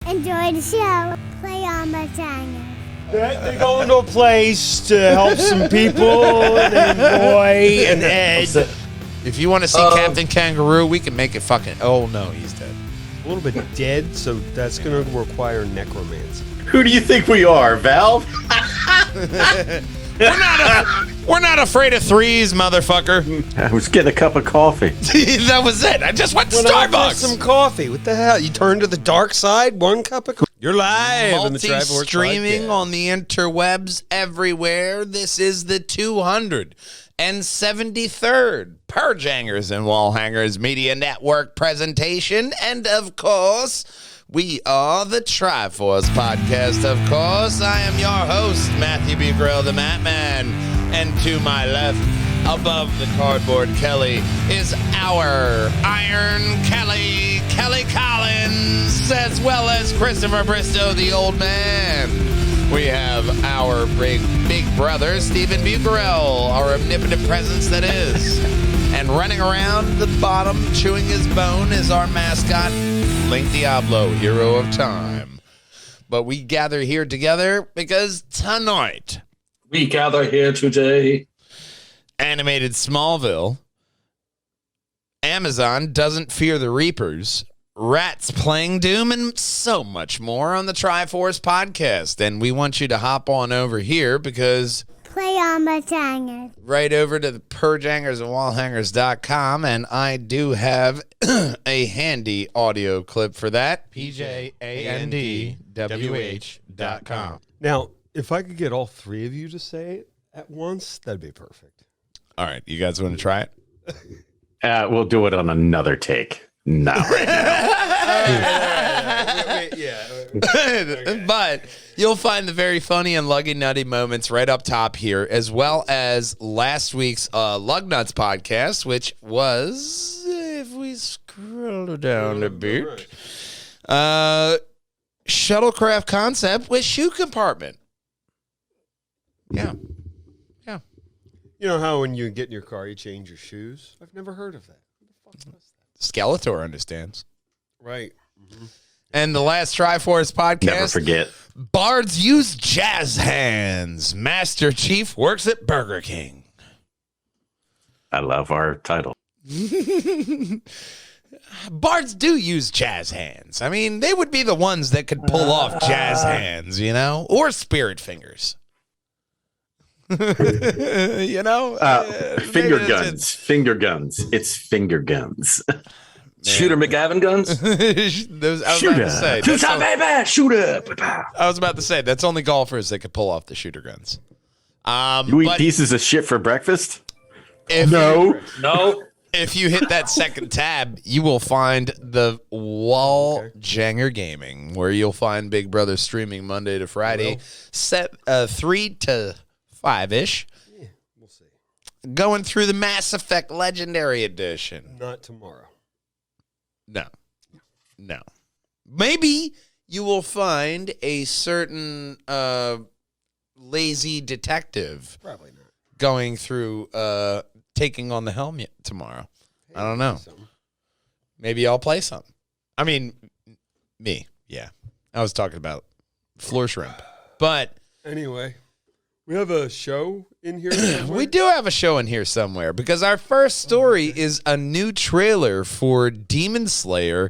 Enjoy the show. Play on my channel. They're going to a place to help some people named Roy and Ed. If you want to see Captain Kangaroo, we can make it fucking... Oh, no, he's dead. A little bit dead, so that's going to require necromancy. Who do you think we are, Valve? We're not afraid of threes, motherfucker. I was getting a cup of coffee. That was it. I just went to Starbucks. Some coffee. What the hell? You turn to the dark side, one cup of coffee. You're live in the Triforce streaming podcast. on the interwebs everywhere. This is the 273rd Perjangers and Wall Hangers Media Network presentation. And of course, we are the Triforce Podcast, of course. I am your host, Matthew B. Grill, the Matman. And to my left, above the cardboard Kelly, is our Iron Kelly, Kelly Collins, as well as Christopher Bristow, the old man. We have our big brother, Stephen Bucarell, our omnipotent presence that is. And running around the bottom, chewing his bone, is our mascot, Link Diablo, hero of time. But we gather here together because tonight... We gather here today. Animated Smallville. Amazon doesn't fear the Reapers. Rats playing Doom, and so much more on the Triforce Podcast. And we want you to hop on over here because... Play on my channel. Right over to the Perjangers and Wallhangers.com, and I do have a handy audio clip for that. PJANDWH.com. Now, if I could get all three of you to say it at once, that'd be perfect. All right, you guys want to try it? We'll do it on another take. Not right now. But you'll find the very funny and luggy nutty moments right up top here, as well as last week's Lug Nuts podcast, which was, if we scroll down a bit, shuttlecraft concept with shoe compartment. Yeah. You know how when you get in your car, you change your shoes? I've never heard of that. Who the fuck does that? Skeletor understands. Right. Mm-hmm. And the last Triforce podcast. Never forget. Bards use jazz hands. Master Chief works at Burger King. I love our title. Bards do use jazz hands. I mean, they would be the ones that could pull off jazz hands, you know? Or spirit fingers. You know? Finger guns. Finger guns. It's finger guns. Shooter McGavin guns? Those, I was about to say. Baby! Shooter! I was about to say, that's only golfers that could pull off the shooter guns. You eat pieces of shit for breakfast? No. If you hit that second tab, you will find the Walljanger Gaming, where you'll find Big Brother streaming Monday to Friday, set 3 to 5-ish. Yeah, we'll see. Going through the Mass Effect Legendary Edition. Not tomorrow. No. Maybe you will find a certain lazy detective. Probably not. Going through taking on the helm tomorrow. I don't know. Maybe I'll play something. I mean, me. Yeah. I was talking about floor shrimp. But anyway, we have a show in here somewhere. We do have a show in here somewhere because our first story is a new trailer for Demon Slayer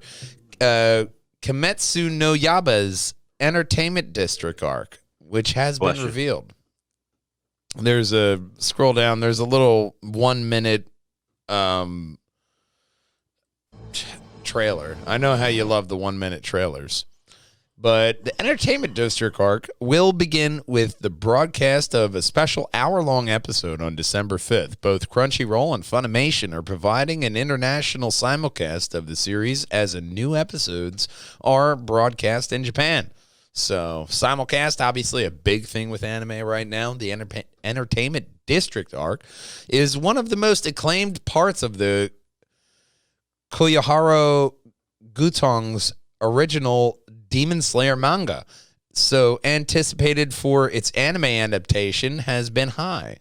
Kimetsu no Yaba's Entertainment District arc, which has been revealed. There's a scroll down. There's a little 1-minute trailer. I know how you love the 1-minute trailers. But the Entertainment District arc will begin with the broadcast of a special hour-long episode on December 5th. Both Crunchyroll and Funimation are providing an international simulcast of the series as new episodes are broadcast in Japan. So, simulcast, obviously a big thing with anime right now. The Entertainment District arc is one of the most acclaimed parts of the Koyohara Gutong's original Demon Slayer manga. So, anticipated for its anime adaptation has been high.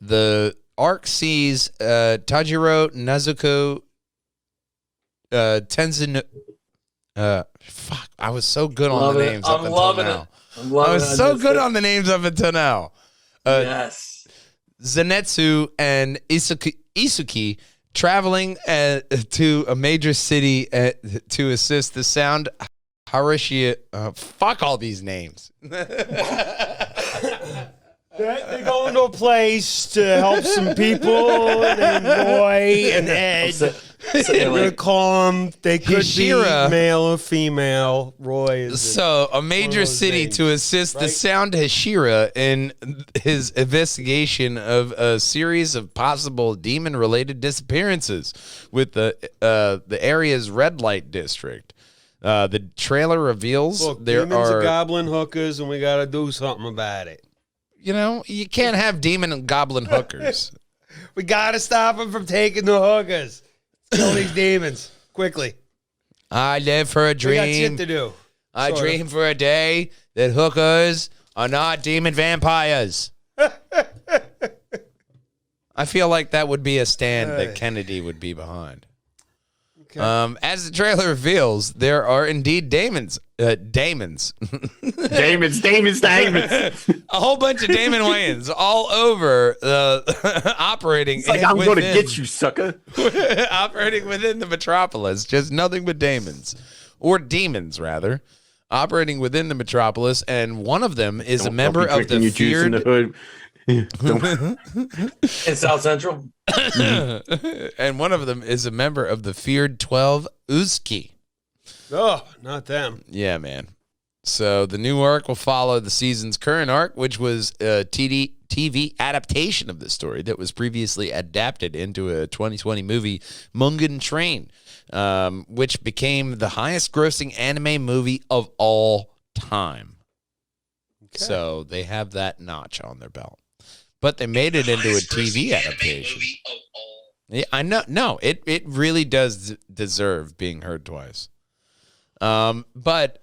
The arc sees Tajiro Nezuko Tenzin Fuck, I was so good on Love the it. names up I'm until loving now. it. I'm loving I it. was so missed good it. on the names up until now. Yes. Zenitsu and Isuki traveling to a major city to assist the sound Harashi. Fuck all these names. They go into a place to help some people named Roy and Ed. They're gonna call them. They could Hishira. be male or female. Roy is. So, a major those city names, to assist the right? sound Hashira in his investigation of a series of possible demon-related disappearances with the area's red light district. The trailer reveals Look, there demons are are goblin hookers, and we got to do something about it. You know, you can't have demon and goblin hookers. We got to stop them from taking the hookers. Kill these demons quickly. I live for a We got shit dream. to do. I Sorta. dream for a day that hookers are not demon vampires. I feel like that would be a stand that Kennedy would be behind. Okay. As the trailer reveals, there are indeed daemons. Damons. A whole bunch of Damon Wayans all over operating. It's like, I'm going to get you, sucker. Operating within the metropolis. Just nothing but demons. Or demons, rather. Operating within the metropolis, and one of them is a member of the you juice in the feared... hood. In South Central. and one of them is a member of the feared 12 Uzki. Oh, not them. Yeah, man. So the new arc will follow the season's current arc, which was a TV adaptation of the story that was previously adapted into a 2020 movie, Mugen Train, which became the highest-grossing anime movie of all time. Okay. So they have that notch on their belt. But they made it into a TV adaptation. Yeah, I know. No, it really does deserve being heard twice. But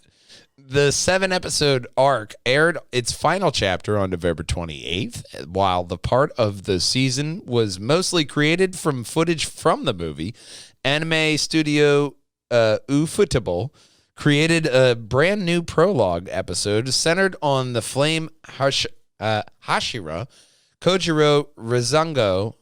the 7-episode arc aired its final chapter on November 28th, while the part of the season was mostly created from footage from the movie. Anime studio Ufotable created a brand new prologue episode centered on the flame Hashira, Kojiro Rizango,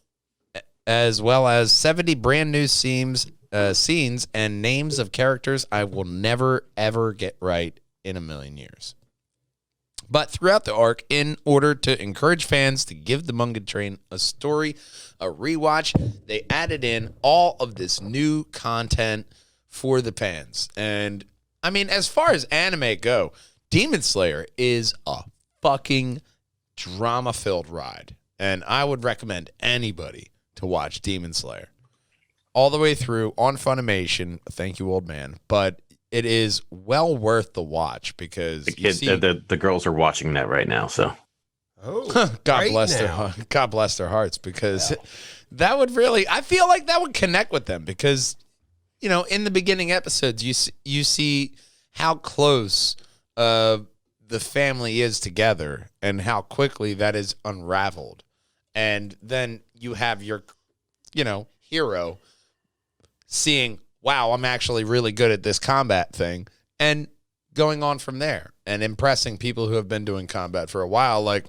as well as 70 brand new scenes and names of characters I will never, ever get right in a million years. But throughout the arc, in order to encourage fans to give the Mugen Train a story, a rewatch, they added in all of this new content for the fans. And, I mean, as far as anime go, Demon Slayer is a fucking drama-filled ride. And I would recommend anybody to watch Demon Slayer all the way through on Funimation. Thank you, old man. But it is well worth the watch because the girls are watching that right now. So, God bless their hearts, because that would really, I feel like that would connect with them, because, you know, in the beginning episodes, you see how close the family is together and how quickly that is unraveled. And then you have your, hero seeing, wow, I'm actually really good at this combat thing, and going on from there and impressing people who have been doing combat for a while, like,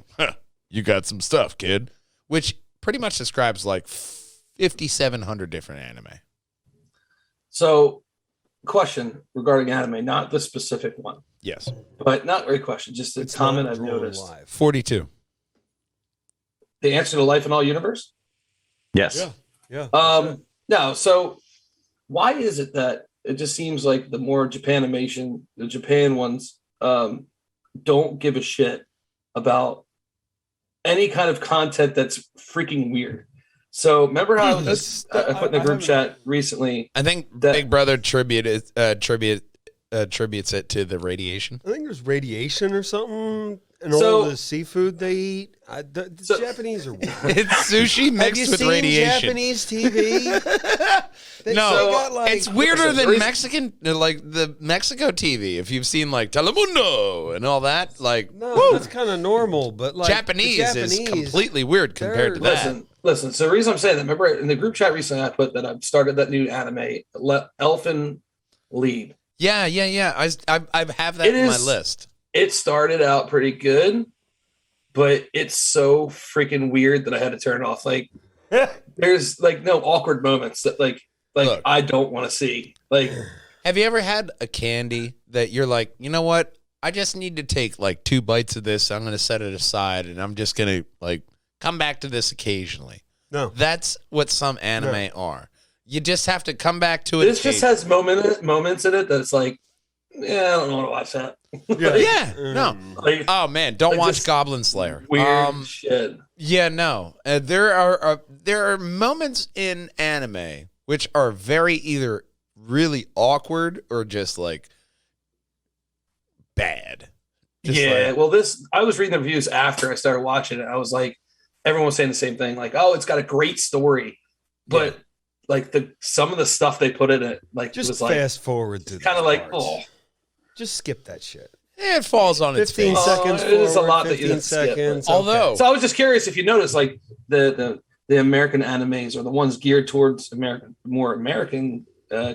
you got some stuff, kid, which pretty much describes like 5,700 different anime. So, question regarding anime, not the specific one. Yes. But not a question, just a comment I've noticed. 42. The answer to life in all universe? yes. Yeah. No, so why is it that it just seems like the more Japanimation, the Japan ones, don't give a shit about any kind of content that's freaking weird? So remember how I put in the group chat recently? I think Big Brother attributes it to the radiation. I think there's radiation or something, and So- all the seafood they eat. The Japanese are weird. It's sushi mixed with radiation. Japanese TV? It's weirder than reason- Mexican, like the Mexico TV. If you've seen like Telemundo and all that, like No, that's kind of normal, but like Japanese is completely weird compared to they're- that. Listen. So the reason I'm saying that, remember in the group chat recently, I put that I've started that new anime, Elfen Lied. Yeah. I have that It in my is- list. It started out pretty good, but it's so freaking weird that I had to turn it off. Like, there's like no awkward moments that like Look. I don't want to see. Like, Have you ever had a candy that you're like, you know what? I just need to take like 2 bites of this. I'm going to set it aside, and I'm just going to like come back to this occasionally. No. That's what some anime are. You just have to come back to it. this just has moments in it that's like, yeah, I don't want to watch that. Yeah, no. Like, Oh man, don't like watch this Goblin Slayer. weird shit. Yeah, no. There are moments in anime which are very either really awkward or just like bad. Just Yeah, like- well, I was reading the reviews after I started watching it. I was like, everyone was saying the same thing, like, oh, it's got a great story, but like some of the stuff they put in it, like, Just was like fast forward to kind of those like, parts. oh, Just skip that shit. it falls on its 15 face. seconds it is a forward, lot that you 15 have to skip, seconds. but- Although- So I was just curious if you notice, like the American animes or the ones geared towards more American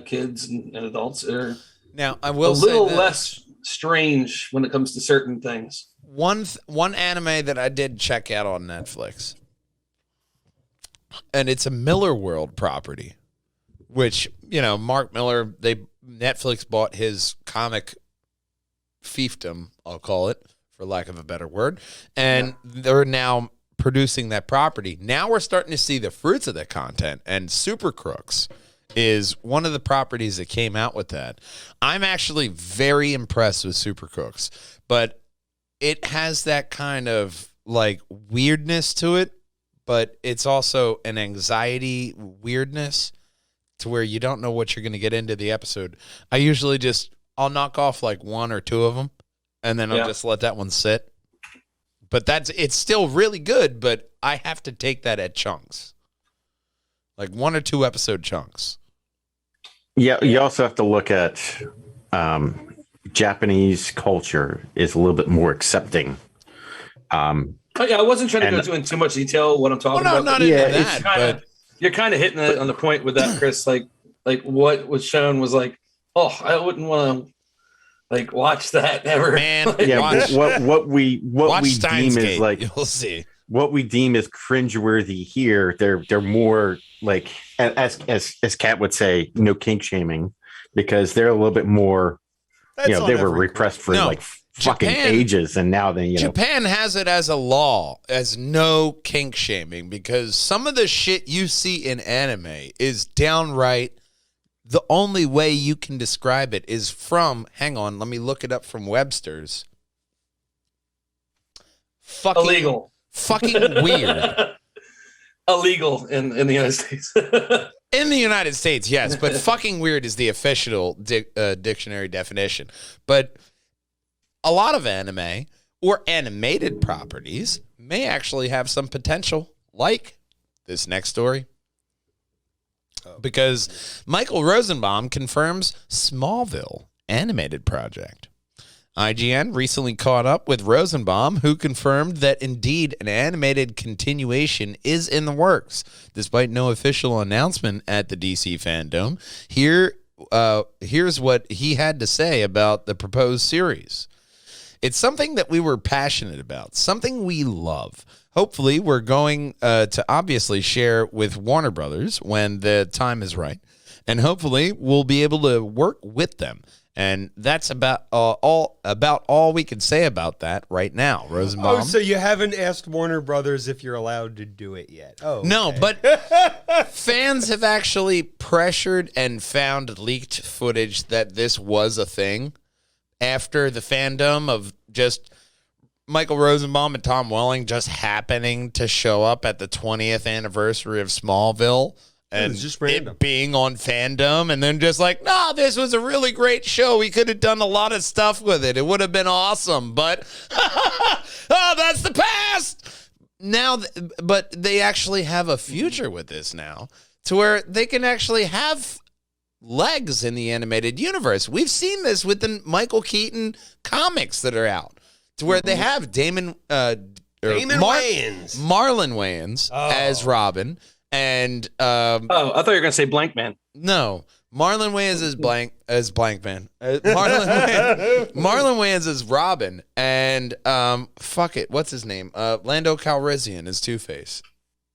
kids and adults are Now I a will little say this. less strange when it comes to certain things. One anime that I did check out on Netflix, and it's a Miller World property, which, you know, Mark Miller, Netflix bought his comic fiefdom, I'll call it, for lack of a better word, and they're now producing that property. Now we're starting to see the fruits of that content, and Super Crooks is one of the properties that came out with that. I'm actually very impressed with Super Crooks, but it has that kind of like weirdness to it, but it's also an anxiety weirdness to where you don't know what you're going to get into the episode. I usually I'll knock off like 1 or 2 of them, and then I'll just let that one sit. But it's still really good, but I have to take that at chunks. Like 1 or 2 episode chunks. Yeah, you also have to look at Japanese culture is a little bit more accepting. Oh, yeah, I wasn't trying to go into too much detail what I'm talking Well, no, about. not but into yeah, that, it's kinda- but you're kind of hitting it on the point with that, Chris. Like what was shown was like, oh, I wouldn't want to like watch that ever. man, Like, Yeah, watch, what we watch deem Steins is Gate. like You'll see. what we deem as cringeworthy here. They're more like, as Kat would say, no kink shaming, because they're a little bit more. That's on They were every repressed for No, like fucking Japan- ages, and now they Japan has it as a law, as no kink shaming, because some of the shit you see in anime is downright. The only way you can describe it is from, hang on, let me look it up from Webster's. Fucking illegal. Fucking weird. Illegal in the United States. In the United States, yes, but fucking weird is the official dictionary definition. But a lot of anime or animated properties may actually have some potential, like this next story. Because Michael Rosenbaum confirms Smallville animated project. IGN recently caught up with Rosenbaum, who confirmed that indeed an animated continuation is in the works, despite no official announcement at the DC Fandom. Here's what he had to say about the proposed series. It's something that we were passionate about, something we love. Hopefully, we're going to obviously share with Warner Brothers when the time is right, and hopefully we'll be able to work with them. And that's about all we can say about that right now, Rosenbaum. Oh, so you haven't asked Warner Brothers if you're allowed to do it yet? Oh, No, okay. but fans have actually pressured and found leaked footage that this was a thing after the fandom of just Michael Rosenbaum and Tom Welling just happening to show up at the 20th anniversary of Smallville. And was just random. it being on Fandom, and then just like, no, this was a really great show. We could have done a lot of stuff with it. It would have been awesome, but oh, that's the past. Now, but they actually have a future with this now, to where they can actually have legs in the animated universe. We've seen this with the Michael Keaton comics that are out, to where they have Damon Marlon Wayans as Robin. And Oh, I thought you were gonna say Blank Man. no, Marlon Wayans is Blank Man. Marlon Wayans is Robin, and fuck it, what's his name? Lando Calrissian is Two-Face.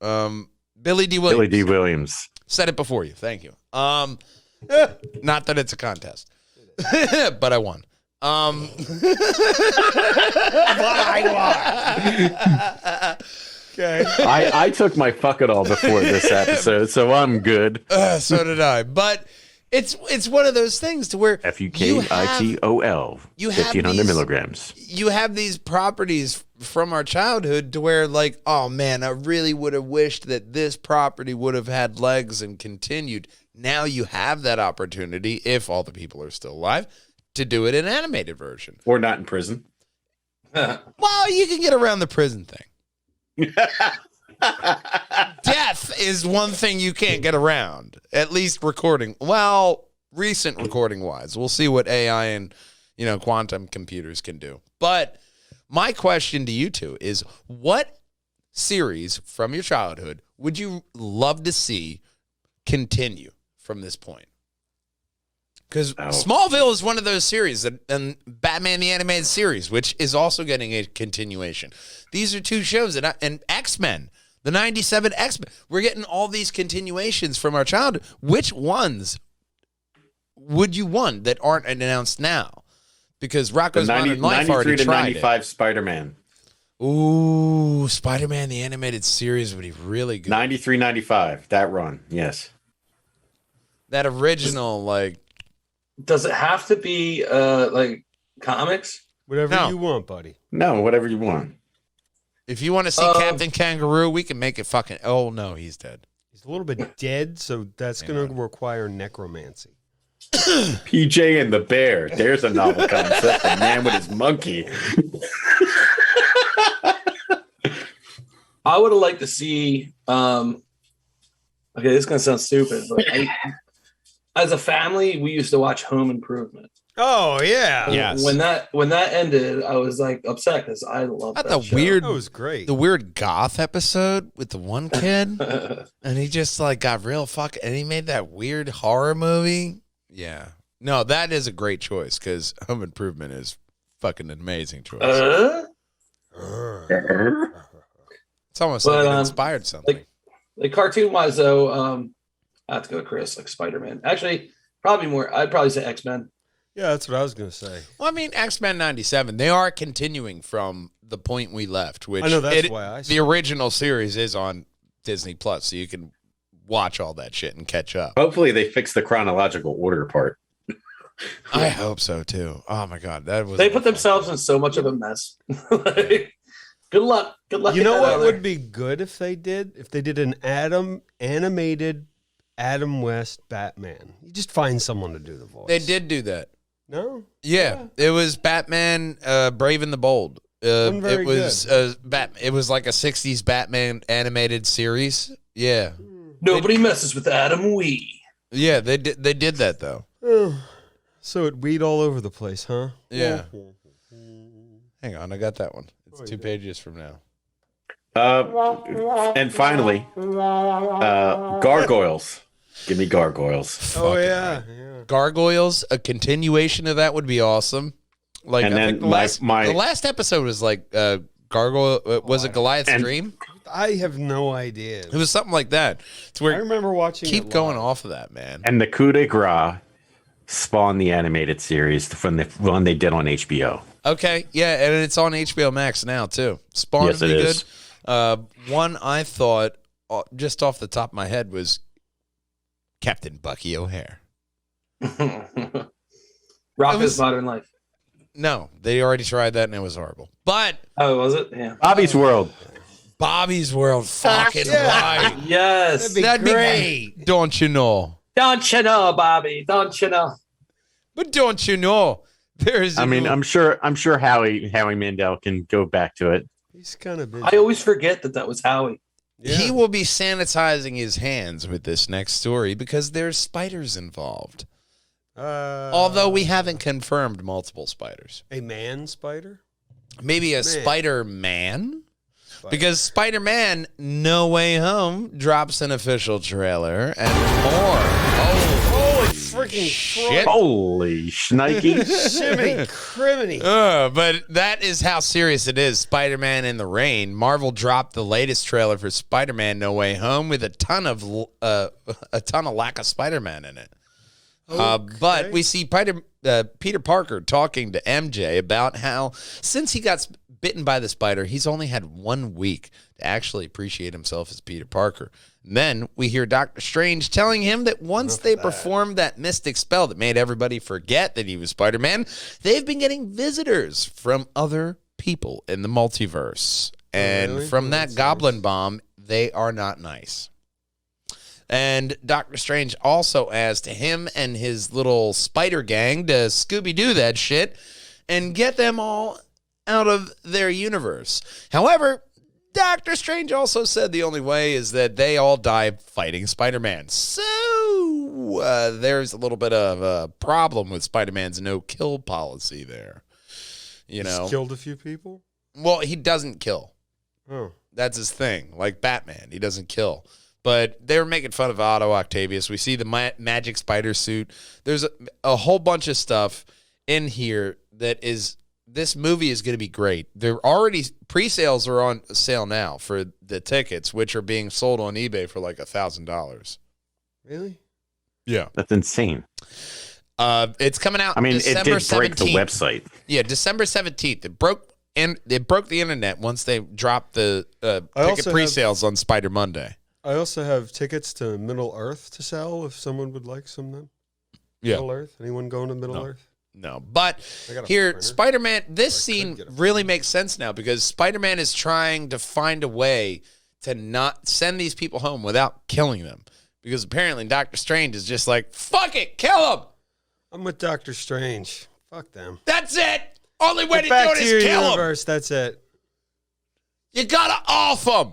Billy D. Williams. Billy D. Williams. Said it before you. Thank you. Not that it's a contest, but I won. Okay. I took my fuck it all before this episode, so I'm good. So did I. But it's one of those things to where FUKITOL. you have 1,500 these- milligrams. You have these properties from our childhood to where, like, oh man, I really would have wished that this property would have had legs and continued. Now you have that opportunity, if all the people are still alive, to do it in animated version. Or not in prison. Well, you can get around the prison thing. Death is one thing you can't get around, at least recording. Well, recent recording wise. We'll see what AI and, quantum computers can do. But my question to you two is, what series from your childhood would you love to see continue from this point? Because Smallville is one of those series, and Batman the Animated Series, which is also getting a continuation. These are two shows, and X-Men, the 97 X-Men. We're getting all these continuations from our childhood. Which ones would you want that aren't announced now? Because Rocco's Modern Life already tried 95 Spider-Man. Ooh, Spider-Man the Animated Series would be really good. 93, 95, that run, yes. That original, like... Does it have to be like comics? Whatever you want, buddy. No, whatever you want. If you want to see Captain Kangaroo, we can make it fucking... Oh, no, he's dead. He's a little bit dead, so that's going to require necromancy. PJ and the Bear. There's a novel concept. The man with his monkey. I would have liked to see... okay, this is going to sound stupid, but as a family, we used to watch Home Improvement. Oh yeah, yes. When that ended, I was like upset because I loved that show. Weird, that was great. The weird goth episode with the one kid, and he just like got real fucking, and he made that weird horror movie. Yeah, no, that is a great choice because Home Improvement is fucking an amazing choice. It's almost like it inspired something. Like cartoon wise, though. I have to go with Chris, like Spider-Man. Actually, probably more. I'd probably say X-Men. Yeah, that's what I was going to say. Well, I mean, X-Men 97, they are continuing from the point we left, which I know that's why I said the original series is on Disney Plus, so you can watch all that shit and catch up. Hopefully they fix the chronological order part. I hope so, too. Oh, my God. They put themselves in so much of a mess. Like, good luck. Good luck. You know what would be good if they did? If they did an animated Adam West Batman. You just find someone to do the voice. They did do that. No? Yeah. It was Batman Brave and the Bold. It was it was like a 60s Batman animated series. Yeah. Nobody messes with Adam Wee. Yeah, they did that though. So it weed all over the place, huh? Yeah. Hang on, I got that one. It's 2 pages from now. And finally, Gargoyles. Give me Gargoyles. Oh yeah. Gargoyles, a continuation of that would be awesome. Like, and I then think the last episode was like Gargoyle. Was it Goliath's Dream? I have no idea. It was something like that. It's where I remember watching. Keep going off of that, man. And the coup de grace spawned the animated series from the one they did on HBO. Okay, yeah, and it's on HBO Max now too. Spawn Yes, would be it good. is. One I thought just off the top of my head was Captain Bucky O'Hare. Rocco's Modern Life. No, they already tried that and it was horrible. But Oh, was it? Yeah. Bobby's World. Bobby's World, fucking right. Yes. That'd be great. Don't you know? Don't you know, Bobby? Don't you know? But don't you know? There's. I'm sure Howie Mandel can go back to it. He's kind of busy. I always forget that was Howie. Yeah. He will be sanitizing his hands with this next story because there's spiders involved. Although we haven't confirmed multiple spiders. A man spider? Maybe a Spider-Man? Because Spider-Man No Way Home drops an official trailer and more. Holy freaking shit. Holy shnikey. Shimmy criminy. But that is how serious it is. Spider-Man in the Rain. Marvel dropped the latest trailer for Spider-Man No Way Home with a ton of lack of Spider-Man in it. But we see Peter Parker talking to MJ about how since he got bitten by the spider, he's only had 1 week to actually appreciate himself as Peter Parker. And then we hear Doctor Strange telling him that once they performed that mystic spell that made everybody forget that he was Spider-Man, they've been getting visitors from other people in the multiverse. And from that goblin bomb, they are not nice. And Doctor Strange also asked him and his little spider gang to Scooby-Doo that shit and get them all out of their universe. However, Doctor Strange also said the only way is that they all die fighting Spider-Man. So there's a little bit of a problem with Spider-Man's no-kill policy there. You know, He's killed a few people? Well, he doesn't kill. Oh. That's his thing. Like Batman, he doesn't kill. But they were making fun of Otto Octavius. We see the magic spider suit. There's a whole bunch of stuff in here that is, this movie is going to be great. They're already, pre-sales are on sale now for the tickets, which are being sold on eBay for like $1,000. Really? Yeah. That's insane. It's coming out. I mean, December it did break 17th. the website. Yeah, December 17th. It broke the internet once they dropped the ticket pre-sales on Spider Monday. I also have tickets to Middle Earth to sell if someone would like some then. Yeah. Middle Earth? Anyone going to Middle Earth? No. But here, Spider-Man, this scene really makes sense now because Spider-Man is trying to find a way to not send these people home without killing them. Because apparently Doctor Strange is just like, fuck it, kill them. I'm with Doctor Strange. Fuck them. That's it. Only way to do Back it to is your kill them. universe. That's it. You gotta off them.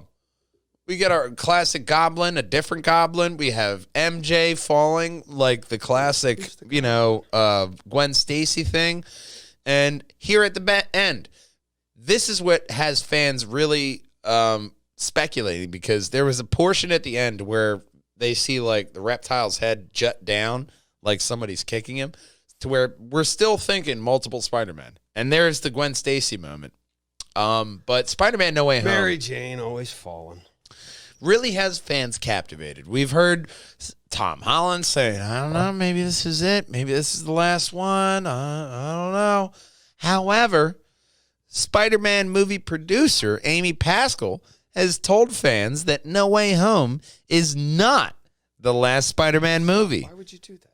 We got our classic Goblin, a different Goblin. We have MJ falling like the classic, Gwen Stacy thing. And here at the end, this is what has fans really speculating because there was a portion at the end where they see like the reptile's head jut down like somebody's kicking him to where we're still thinking multiple Spider-Man. And there's the Gwen Stacy moment. But Spider-Man No Way Home. Mary Jane always falling. Really has fans captivated. We've heard Tom Holland say, I don't know, maybe this is it. Maybe this is the last one. I don't know. However, Spider-Man movie producer Amy Pascal has told fans that No Way Home is not the last Spider-Man movie. Why would you do that?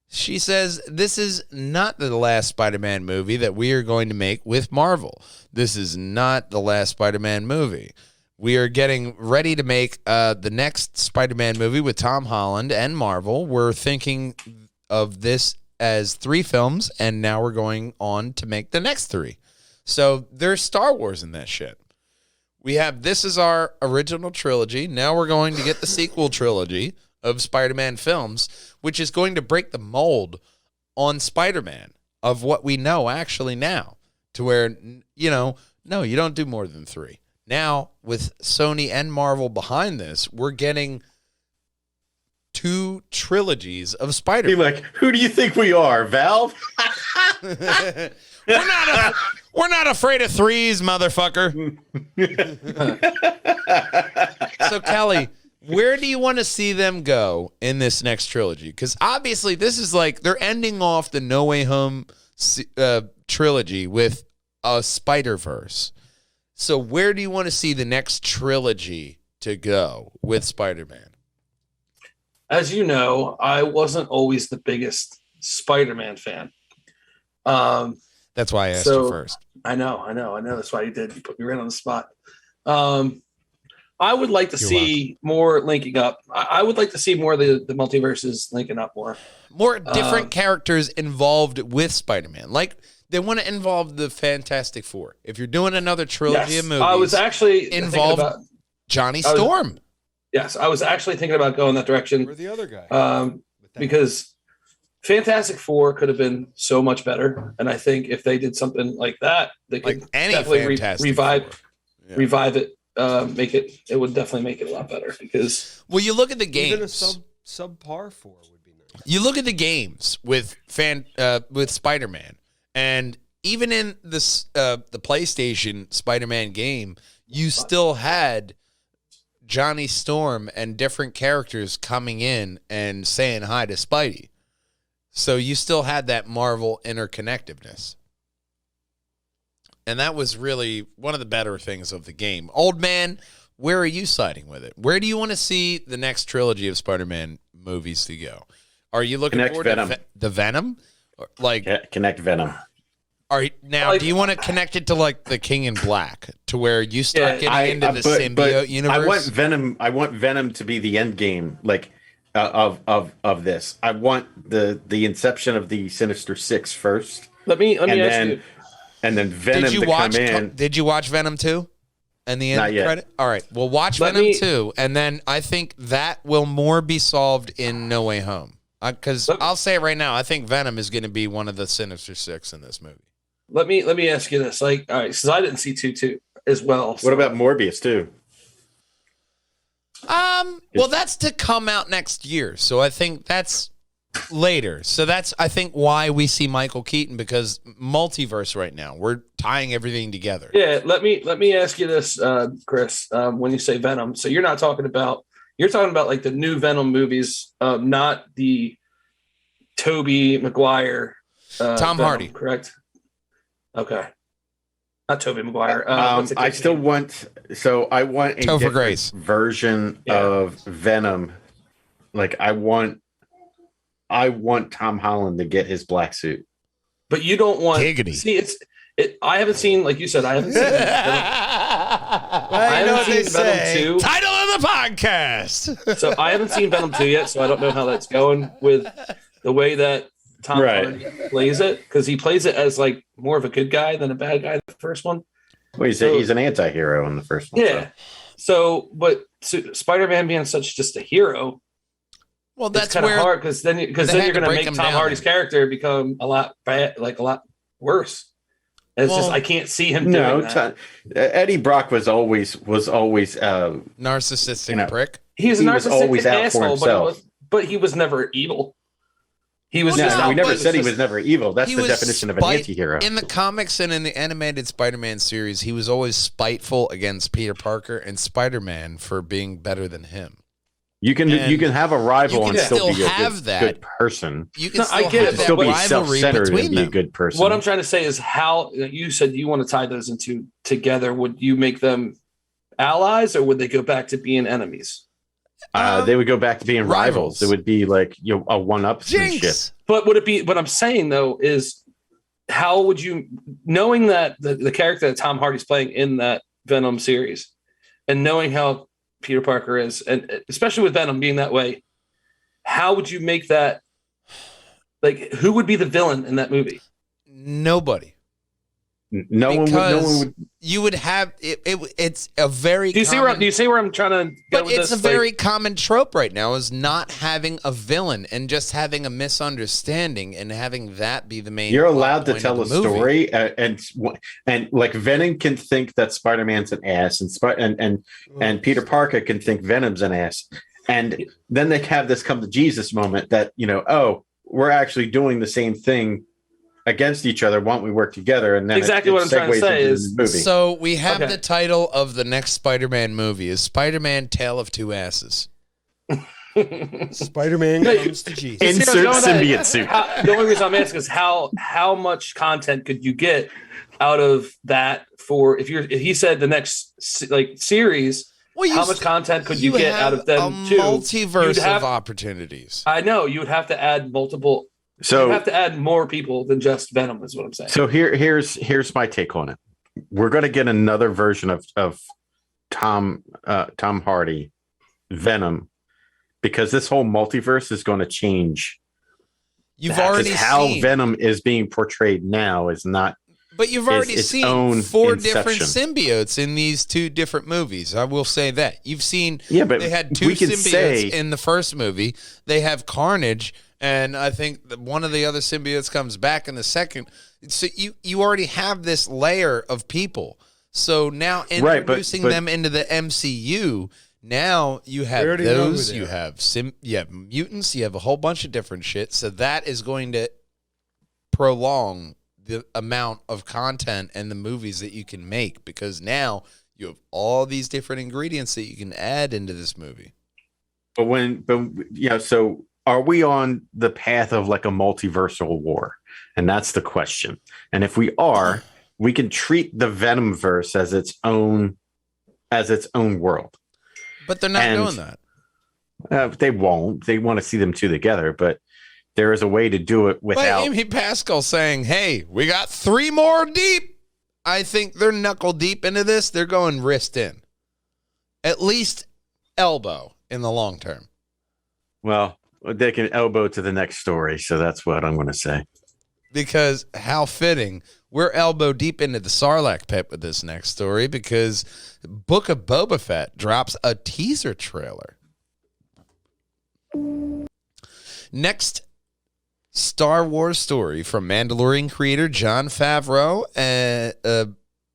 She says, this is not the last Spider-Man movie that we are going to make with Marvel. This is not the last Spider-Man movie. We are getting ready to make the next Spider-Man movie with Tom Holland and Marvel. We're thinking of this as 3 films, and now we're going on to make the next 3. So there's Star Wars in that shit. We have, this is our original trilogy. Now we're going to get the sequel trilogy of Spider-Man films, which is going to break the mold on Spider-Man of what we know actually now, to where, no, you don't do more than 3. Now, with Sony and Marvel behind this, we're getting 2 trilogies of Spider-Man. Be like, who do you think we are, Valve? We're not afraid of 3s, motherfucker. So, Kelly, where do you want to see them go in this next trilogy? Because obviously, this is like they're ending off the No Way Home trilogy with a Spider-Verse. So where do you want to see the next trilogy to go with Spider-Man? As you know, I wasn't always the biggest Spider-Man fan. That's why I asked you first. I know. That's why you did. You put me right on the spot. I would like to see more linking up. I would like to see more of the multiverses linking up more. More different characters involved with Spider-Man. Like, they want to involve the Fantastic Four. If you're doing another trilogy of movies, I was actually involved Johnny Storm. I was actually thinking about going that direction. Or the other guy. Because Fantastic Four could have been so much better. And I think if they did something like that, they could definitely revive it. It would definitely make it a lot better because well, you look at the games. Even a subpar 4 would be nice. You look at the games with Spider-Man, and even in this the PlayStation Spider-Man game, you still had Johnny Storm and different characters coming in and saying hi to Spidey. So you still had that Marvel interconnectiveness. And that was really one of the better things of the game. Old man, where are you siding with it? Where do you want to see the next trilogy of Spider-Man movies to go? Are you looking Connect forward Venom. to the Venom? Connect Venom. Now, do you want to connect it to like the King in Black, to where you start getting into the but symbiote universe? I want Venom to be the end game, like of this. I want the inception of the Sinister Six first. Let me ask you. And then Venom to come in. Did you watch Venom 2? And the end Not yet. credit? All right. Well, watch Venom 2, and then I think that will more be solved in No Way Home. Because I'll say it right now, I think Venom is going to be one of the Sinister Six in this movie. Let me ask you this. Like, all right, because I didn't see 2 as well. So. What about Morbius too? Well, that's to come out next year, so I think that's later. So that's, I think, why we see Michael Keaton, because multiverse right now, we're tying everything together. Yeah, let me ask you this, Chris. When you say Venom, so you're talking about like the new Venom movies, not the Tobey Maguire, Tom Venom, Hardy, correct? Okay, not Tobey Maguire. I still want. So I want a Topher different Grace version of Venom. Like I want Tom Holland to get his black suit. But you don't want. Giggity. See, I haven't seen, like you said, I haven't seen. I haven't seen Venom 2. Title of the podcast. So I haven't seen Venom 2 yet, so I don't know how that's going with the way that Tom Hardy plays it, because he plays it as like more of a good guy than a bad guy in the first one. Well, he's an anti-hero in the first one. Yeah. So Spider-Man being such just a hero, Well, that's that's kind of where hard, because then you're going to make Tom Hardy's character become a lot worse. It's just I can't see him doing that. Eddie Brock was always narcissistic prick. He's a narcissistic always out for asshole, but he was never evil. He was. We never said he was never evil. That's the definition of an anti-hero. In the comics and in the animated Spider-Man series, he was always spiteful against Peter Parker and Spider-Man for being better than him. You can have a rival and still be a good person. You can still have that still be rivalry self-centered between and be them. a good person. What I'm trying to say is how you said you want to tie those together. Would you make them allies, or would they go back to being enemies? They would go back to being rivals. It would be like a one-upsmanship. But would it be? What I'm saying though is, how would you, knowing that the character that Tom Hardy's playing in that Venom series, and knowing how Peter Parker is, and especially with Venom being that way, how would you make that? Like, who would be the villain in that movie? Nobody. No one would. You would have it. It's a very. Do you see where I'm trying to go But with it's this? a very common trope right now, is not having a villain and just having a misunderstanding and having that be the main. You're allowed to plot tell a point of the movie. story, and like Venom can think that Spider-Man's an ass, and Peter Parker can think Venom's an ass, and then they have this come to Jesus moment that we're actually doing the same thing against each other. Why don't we work together? And then exactly what I'm trying to say is the movie. So we have the title of the next Spider-Man movie is Spider-Man: Tale of Two Asses. Spider-Man comes to Jesus. Insert symbiote suit. The only reason I'm asking is how much content could you get out of that for if he said the next series. Well, how much content could you get out of them too? Multiverse of opportunities. I know you would have to add multiple. So you have to add more people than just Venom, is what I'm saying. So here's my take on it. We're going to get another version of Tom Hardy Venom, because this whole multiverse is going to change. You've already how seen Venom is being portrayed now is not. But you've already its seen own 4 inception. different symbiotes in these 2 different movies. I will say that. You've seen but they had 2 symbiotes in the first movie. They have Carnage, and I think that one of the other symbiotes comes back in the second. So you already have this layer of people. So now introducing them into the MCU, Now you We have already know who those, they you are. have mutants, you have a whole bunch of different shit. So that is going to prolong the amount of content and the movies that you can make, because now you have all these different ingredients that you can add into this movie. So are we on the path of like a multiversal war? And that's the question. And if we are, we can treat the Venomverse as its own world. But they're not doing that. They won't. They want to see them two together, but there is a way to do it without. But Amy Pascal saying, hey, we got 3 more deep. I think they're knuckle deep into this. They're going wrist in. At least elbow in the long term. Well, they can elbow to the next story, so that's what I'm going to say. Because how fitting. We're elbow deep into the Sarlacc pit with this next story, because Book of Boba Fett drops a teaser trailer. Next Star Wars story from Mandalorian creator Jon Favreau,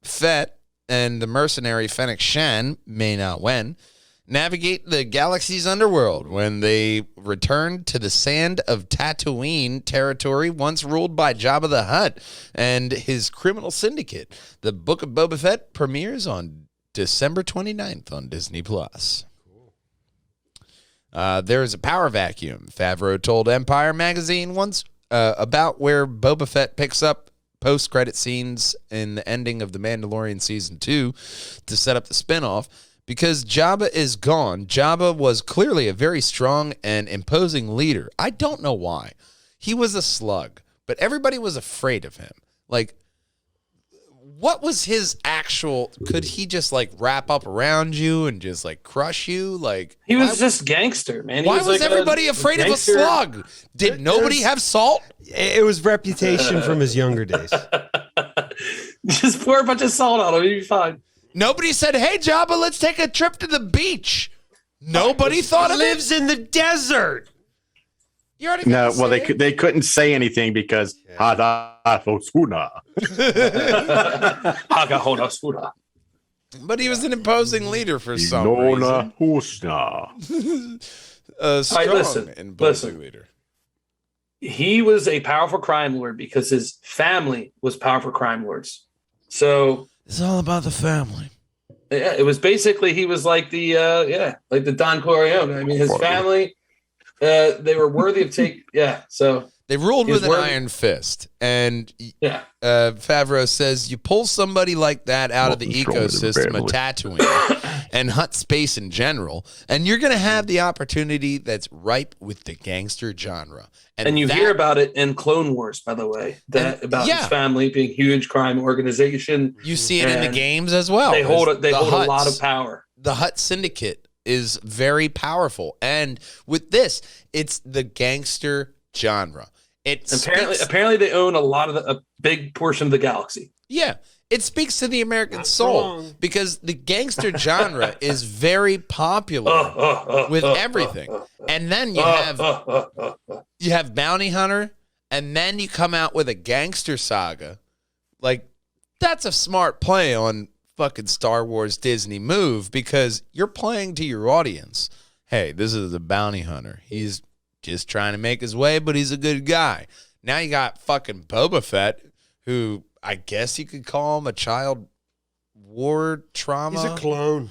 Fett and the mercenary Fennec Shan may not win. Navigate the galaxy's underworld when they return to the sand of Tatooine territory once ruled by Jabba the Hutt and his criminal syndicate. The Book of Boba Fett premieres on December 29th on Disney+. There is a power vacuum, Favreau told Empire magazine once about where Boba Fett picks up post-credit scenes in the ending of The Mandalorian Season 2 to set up the spinoff. Because Jabba is gone, Jabba was clearly a very strong and imposing leader. I don't know why. He was a slug, but everybody was afraid of him. Like, what was his actual... Could he just, like, wrap up around you and just, like, crush you? Like, He was just gangster, man. He why was like everybody afraid of a gangster. slug? Did nobody have salt? It was reputation from his younger days. Just pour a bunch of salt on him. You'll be fine. Nobody said, hey, Jabba, let's take a trip to the beach. Nobody thought of it. Lives in the desert. You already No, got to well, say it. they couldn't say anything because But he was an imposing leader for some reason. A strong listen, and imposing listen. leader. He was a powerful crime lord because his family was powerful crime lords. So It's all about the family. yeah, it was basically he was like the like the Don Corleone. I mean, his family, they were worthy of So They ruled He was with an worthy. iron fist. And yeah, Favreau says you pull somebody like that out of the ecosystem of Tatooine and Hutt space in general, and you're going to have the opportunity that's ripe with the gangster genre. and you that- hear about it in Clone Wars, by the way, that about yeah. his family being a huge crime organization. You see it in the And games as well. They hold The a lot Hutts. of power. The Hutt Syndicate is very powerful. And with this, it's the gangster genre. Apparently, they own a big portion of the galaxy. Yeah. It speaks to the American soul wrong. because the gangster genre is very popular with everything. And then you have Bounty Hunter, and then you come out with a gangster saga. Like, that's a smart play on fucking Star Wars Disney move, because you're playing to your audience. Hey, this is a bounty hunter. He's just trying to make his way, but he's a good guy. Now you got fucking Boba Fett, who I guess you could call him a child war trauma. He's a clone.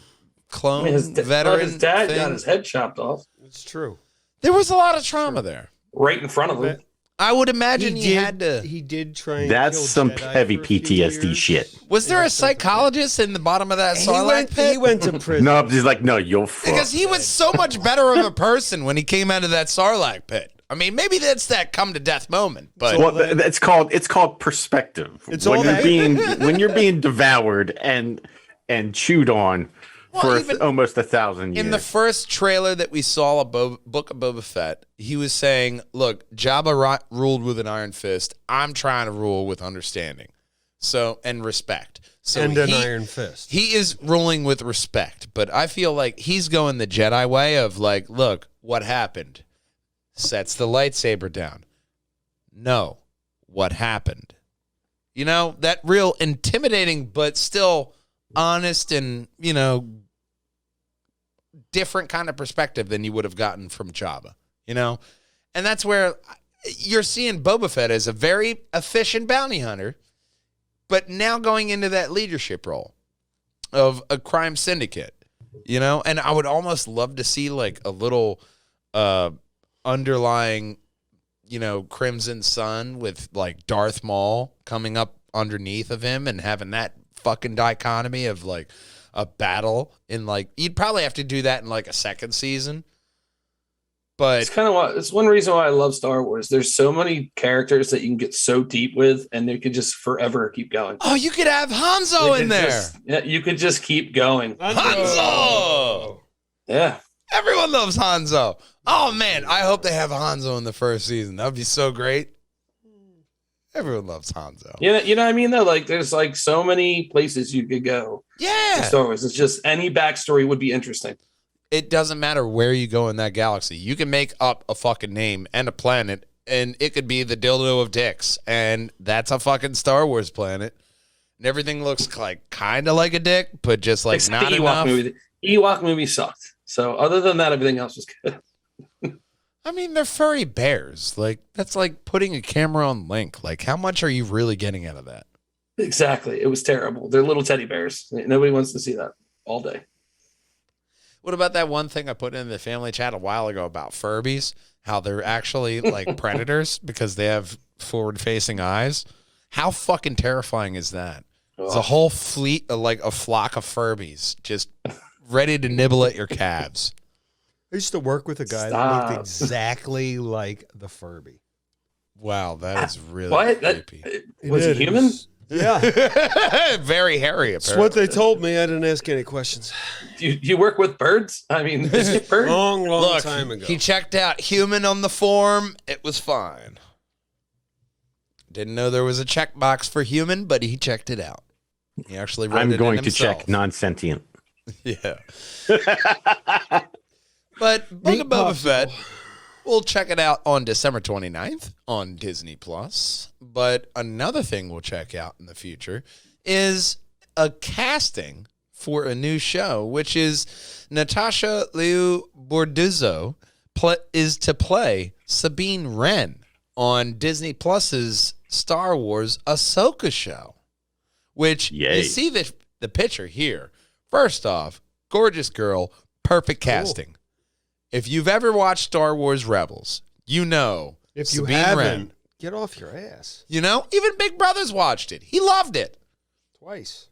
Clone His veteran. dad thing. got his head chopped off It's true. There was a lot of trauma there. right in front of him. I would imagine he had to. He did try. And That's kill some Jedi heavy for a few PTSD years. shit. Was there a psychologist in the bottom of that Sarlacc pit? He went to prison. No, he's like, no, you'll fuck. Because he was so much better of a person when he came out of that Sarlacc pit. I mean, maybe that's that come to death moment, but Well, it's called perspective. It's when all you're that. when you're being devoured and chewed on Well, for even almost 1,000 years. in the first trailer that we saw of Book of Boba Fett, he was saying, look, Jabba ruled with an iron fist. I'm trying to rule with understanding. And respect. So And an iron fist. He is ruling with respect, but I feel like he's going the Jedi way of like, look, what happened? Sets the lightsaber down. No, what happened? You know, that real intimidating, but still honest and, different kind of perspective than you would have gotten from Jabba, you know? And that's where you're seeing Boba Fett as a very efficient bounty hunter, but now going into that leadership role of a crime syndicate, you know? And I would almost love to see like a little underlying, you know, Crimson Sun with like Darth Maul coming up underneath of him and having that fucking dichotomy of like a battle in like, you'd probably have to do that in like a second season. But it's one reason why I love Star Wars. There's so many characters that you can get so deep with, and they could just forever keep going. Oh, you could have Hanzo in there. You could just keep going. Hanzo! Yeah. Everyone loves Hanzo. Oh, man, I hope they have Hanzo in the first season. That would be so great. Everyone loves Hanzo. You know what I mean, though? Like, there's like so many places you could go. Yeah. In Star Wars. It's just any backstory would be interesting. It doesn't matter where you go in that galaxy. You can make up a fucking name and a planet, and it could be the dildo of dicks, and that's a fucking Star Wars planet. And everything looks like kind of like a dick, but just like Except not the Ewok enough. movie. The Ewok movie sucked. So other than that, everything else was good. I mean, they're furry bears. Like, that's like putting a camera on Link. Like, how much are you really getting out of that? Exactly. It was terrible. They're little teddy bears. Nobody wants to see that all day. What about that one thing I put in the family chat a while ago about Furbies? How they're actually like predators because they have forward-facing eyes? How fucking terrifying is that? It's a whole fleet, like a flock of Furbies just ready to nibble at your calves. I used to work with a guy that looked exactly like the Furby. Wow, that is really What? creepy. Was he human? Yeah. Very hairy, That's apparently. what they told me. I didn't ask any questions. You work with birds? I mean, is it bird? Long Look, time ago. he checked out human on the form. It was fine. Didn't know there was a checkbox for human, but he checked it out. He actually wrote I'm it going in to himself. check non-sentient. Yeah. But Book of Boba Fett, we'll check it out on December 29th on Disney+. But another thing we'll check out in the future is a casting for a new show, which is Natasha Liu Bordizzo is to play Sabine Wren on Disney Plus's Star Wars Ahsoka show, which Yay. you see the picture here. First off, gorgeous girl, perfect casting. If you've ever watched Star Wars Rebels, you know. If you Sabine haven't, Wren, get off your ass. you know, even Big Brother's watched it. He loved it. Twice.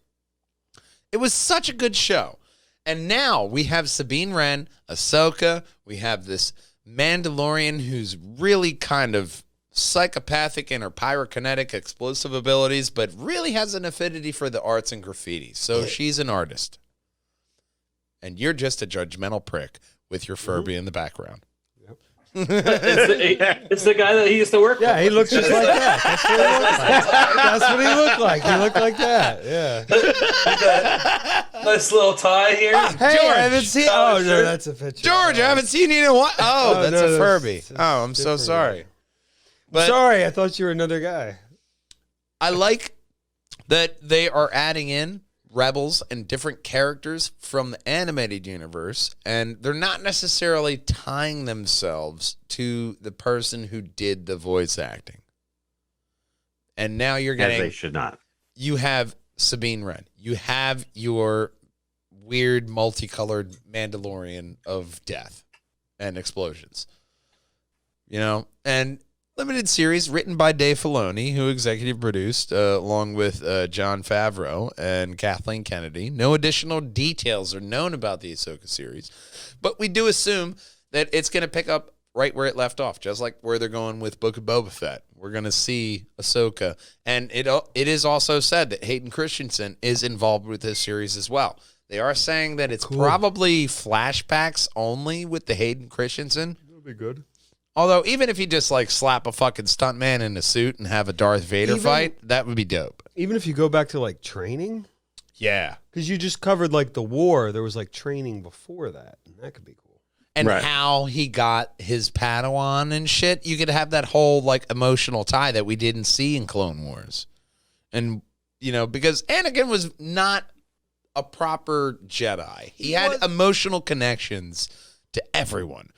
It was such a good show. And now we have Sabine Wren, Ahsoka. We have this Mandalorian who's really kind of psychopathic in her pyrokinetic explosive abilities, but really has an affinity for the arts and graffiti. So she's an artist. And you're just a judgmental prick with your Furby in the background. It's the guy that he used to work with. Yeah, he looks just like that. That's what he looked like. He looked like that. Yeah. Nice little tie here. Hey, George. I haven't seen. Oh no, that's a picture. George, I haven't seen you in a while. Oh, Oh, that's no, a Furby. that's Oh, I'm so different. sorry. But Sorry, I thought you were another guy. I like that they are adding in Rebels and different characters from the animated universe, and they're not necessarily tying themselves to the person who did the voice acting. And now you're As getting, they should not. you have Sabine Wren, you have your weird multicolored Mandalorian of death and explosions, you know, and limited series written by Dave Filoni, who executive produced along with Jon Favreau and Kathleen Kennedy. No additional details are known about the Ahsoka series, but we do assume that it's going to pick up right where it left off, just like where they're going with Book of Boba Fett. We're going to see Ahsoka, and it is also said that Hayden Christensen is involved with this series as well. They are saying that it's probably flashbacks only with the Hayden Christensen. That'll be good. Although, even if you just like slap a fucking stuntman in a suit and have a Darth Vader fight, that would be dope. Even if you go back to like training, Yeah. because you just covered like the war, there was like training before that, and that could be cool. And Right. how he got his Padawan and shit, you could have that whole like emotional tie that we didn't see in Clone Wars. And, you know, because Anakin was not a proper Jedi. He had emotional connections to everyone,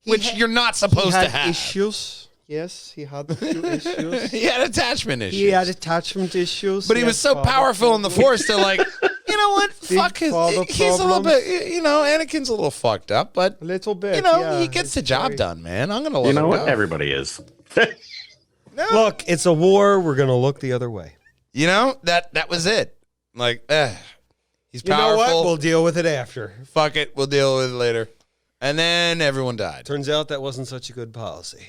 which you're not supposed to have. Issues. Yes, he had a few issues. He had attachment issues. He had attachment issues. But he was so powerful in the Force to like, you know what? Fuck his. He's a little bit, you know, Anakin's a little fucked up, but a little bit. You know, he gets the job done, man. I'm gonna let him go. You know what? Everybody is. No. Look, it's a war. We're gonna look the other way. You know, that was it. Like, he's You know powerful. what? We'll deal with it after. Fuck it. We'll deal with it later. And then everyone died. Turns out that wasn't such a good policy.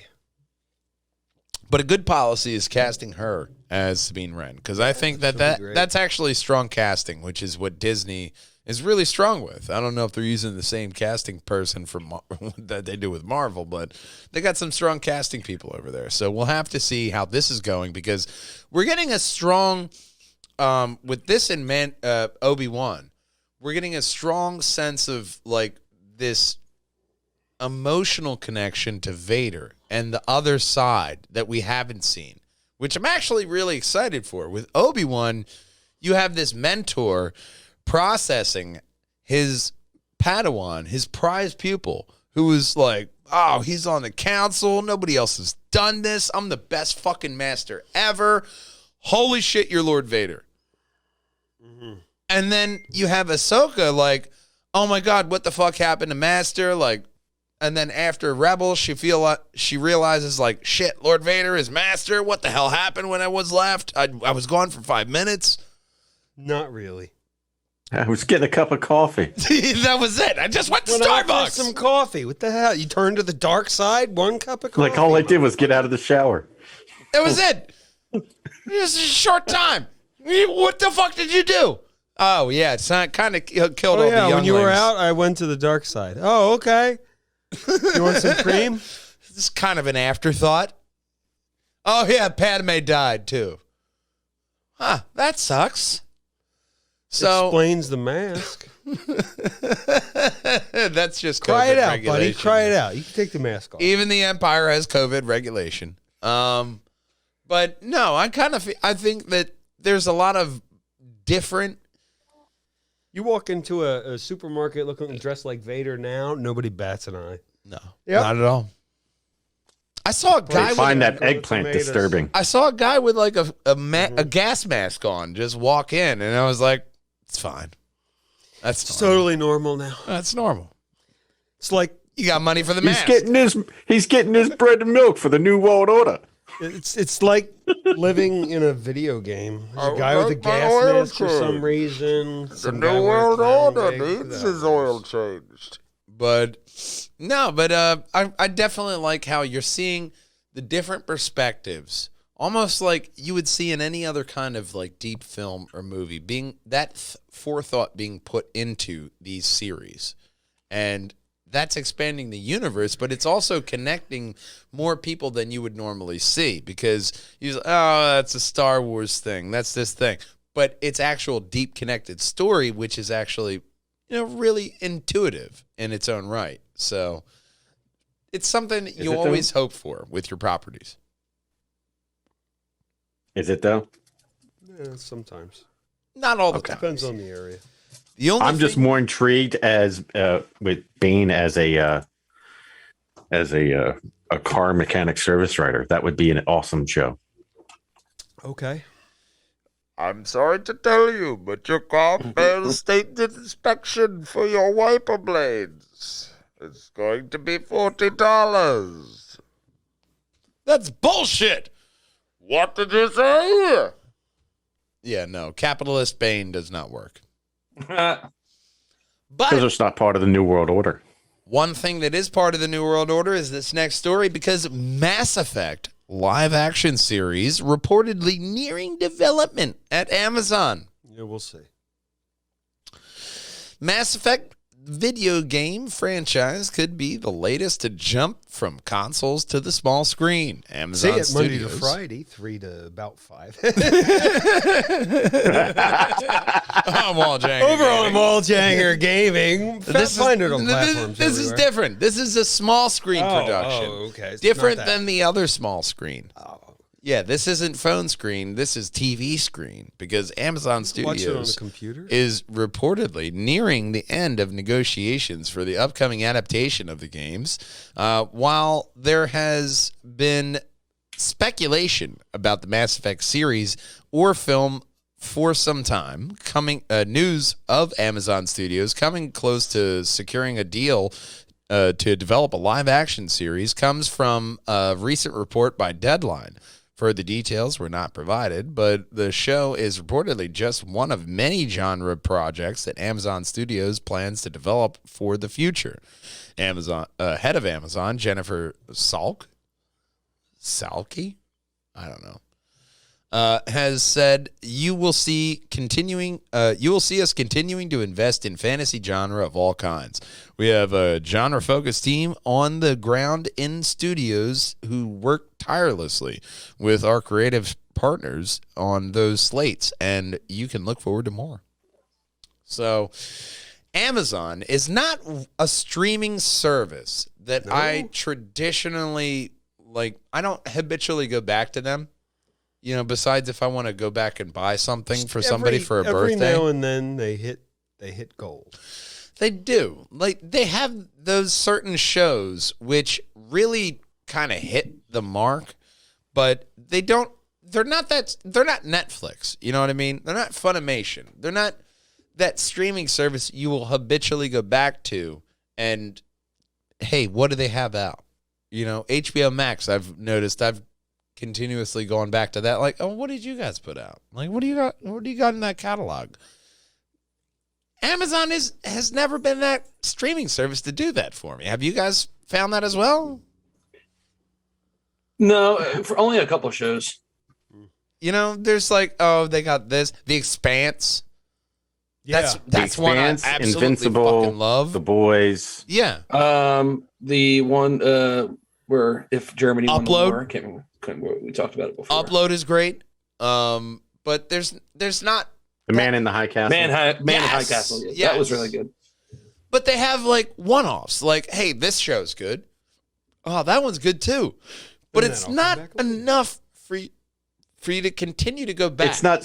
But a good policy is casting her as Sabine Wren, because I think that's actually strong casting, which is what Disney is really strong with. I don't know if they're using the same casting person from that they do with Marvel, but they got some strong casting people over there. So we'll have to see how this is going, because we're getting a strong with this in Obi-Wan. We're getting a strong sense of like this emotional connection to Vader and the other side that we haven't seen, which I'm actually really excited for. With Obi-Wan, you have this mentor processing his Padawan, his prized pupil, who is like, oh, he's on the council. Nobody else has done this. I'm the best fucking master ever. Holy shit, you're Lord Vader. Mm-hmm. And then you have Ahsoka like, oh my God, what the fuck happened to Master? Like, and then after Rebels, she realizes like, shit, Lord Vader is Master. What the hell happened when I was left? I was gone for 5 minutes. Not really. I was getting a cup of coffee. That was it. I just went to When I Starbucks. had some coffee. What the hell? You turned to the dark side? One cup of coffee? Like all I did was get out of the shower. That was it. It was a short time. What the fuck did you do? Oh, yeah. It's not kind of killed all the younglings. When you were out, I went to the dark side. Oh, okay. You want some cream? This is kind of an afterthought. Oh, yeah. Padme died, too. Huh. That sucks. So explains the mask. That's just COVID Cry it out, regulation. buddy. Cry it out. You can take the mask off. Even the Empire has COVID regulation. But no, I think that there's a lot of different. You walk into a supermarket looking dressed like Vader now, nobody bats an eye. No, not at all. I saw a guy. I find with that eggplant tomatoes. disturbing. I saw a guy with like a gas mask on just walk in, and I was like, "It's fine. That's It's fine. totally normal now. That's normal. It's like You got money for the mask." He's getting his bread and milk for the New World Order. it's like living in a video game. There's a guy with a gas mask for some reason. The New World Order needs his oil changed. But no, I definitely like how you're seeing the different perspectives, almost like you would see in any other kind of like deep film or movie, being that forethought being put into these series. And that's expanding the universe, but it's also connecting more people than you would normally see, because you're like, oh, that's a Star Wars thing. That's this thing. But it's actual deep connected story, which is actually, really intuitive in its own right. So it's something that you always hope for with your properties. Is it though? Yeah, sometimes. Not all the time. Depends on the area. I'm just more intrigued as with Bane as a car mechanic service writer. That would be an awesome show. Okay. I'm sorry to tell you, but your car failed state inspection for your wiper blades. It's going to be $40. That's bullshit. What did you say? Yeah, no. Capitalist Bane does not work. Because But it's not part of the New World Order. one thing that is part of the New World Order is this next story, because Mass Effect live action series reportedly nearing development at Amazon. Yeah, we'll see. Mass Effect video game franchise could be the latest to jump from consoles to the small screen. Amazon See it Monday Studios. to Friday, 3 to about 5. Walljanger Over on Gaming. Walljanger Gaming. Find it on platforms This is everywhere. different. This is a small screen production. Oh, okay. It's Different not that. than the other small screen. Oh. Yeah, this isn't phone screen. This is TV screen because Amazon Watch it on Studios a computer. is reportedly nearing the end of negotiations for the upcoming adaptation of the games. While there has been speculation about the Mass Effect series or film for some time, news of Amazon Studios coming close to securing a deal to develop a live-action series comes from a recent report by Deadline. Further details were not provided, but the show is reportedly just one of many genre projects that Amazon Studios plans to develop for the future. Head of Amazon, Jennifer Salke, I don't know, has said you will see us continuing to invest in fantasy genre of all kinds. We have a genre-focused team on the ground in studios who work tirelessly with our creative partners on those slates, and you can look forward to more. So, Amazon is not a streaming service that I traditionally like. I don't habitually go back to them. You know, besides if I want to go back and buy something for somebody for a birthday. Every now and then they hit gold. They do. Like, they have those certain shows which really kind of hit the mark, but they're not Netflix. You know what I mean? They're not Funimation. They're not that streaming service you will habitually go back to and, hey, what do they have out? You know, HBO Max, I've noticed I've continuously going back to that, like, oh, what did you guys put out? Like, what do you got in that catalog? Amazon has never been that streaming service to do that for me. Have you guys found that as well? No, for only a couple of shows. You know, there's like, oh, they got this, The Expanse. Yeah. That's one I absolutely Invincible, fucking love. The Boys. Yeah. The one where if Germany won the Upload. war, I can't remember. We talked about it before. Upload is great. But there's not. The Man in the High Castle. Man in High Yes. Castle. Yeah, Yes. That was really good. But they have like one-offs. Like, hey, this show's good. Oh, that one's good too. But And it's then I'll not come back later. enough for you to continue to go back. It's not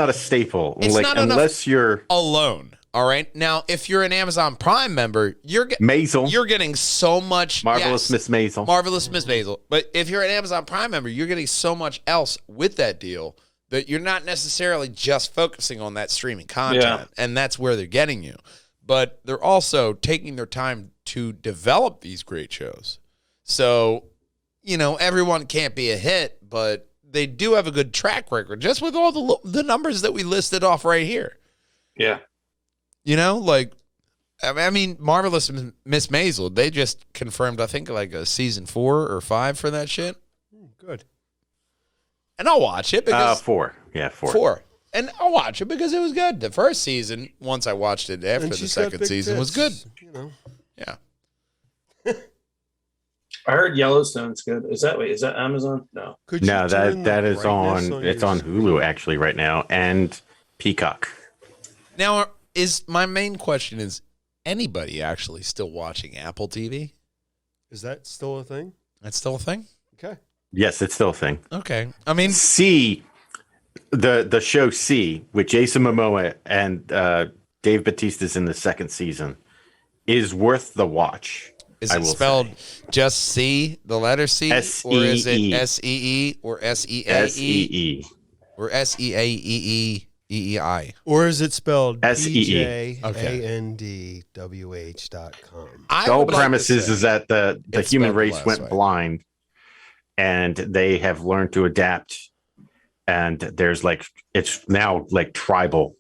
a staple. It's like not enough unless you're alone. All right. Now, if you're an Amazon Prime member, you're getting so much. Marvelous Miss Maisel. Marvelous Miss Maisel. But if you're an Amazon Prime member, you're getting so much else with that deal that you're not necessarily just focusing on that streaming content. Yeah. And that's where they're getting you. But they're also taking their time to develop these great shows. So, you know, everyone can't be a hit, but they do have a good track record just with all the numbers that we listed off right here. Yeah. You know, like, I mean, Marvelous Miss Maisel, they just confirmed, I think, like a season 4 or 5 for that shit. Good. And I'll watch it because 4. Yeah, 4. 4. And I'll watch it because it was good. The first season, once I watched it after And the she's got second big season, was good. tits, You know. Yeah. I heard Yellowstone's good. Is that Amazon? No. Could you No, turn that the is brightness on. It's your on Hulu actually right now and Peacock. Now, my main question is, anybody actually still watching Apple TV? Is that still a thing? That's still a thing? Okay. Yes, it's still a thing. Okay. I mean, C, the show C with Jason Momoa and Dave Bautista's in the second season is worth the watch. is I it will spelled say. just C, the letter C? Or is it S-E-E. S-E-E or S-E-A-E? SEE. Or S-E-A-E-E-E-E-I? Or is it spelled SEE. BJANDWH.com? I The whole would like to premise say is that the it's human spelled race last went way. blind and they have learned to adapt. And there's it's now like tribal.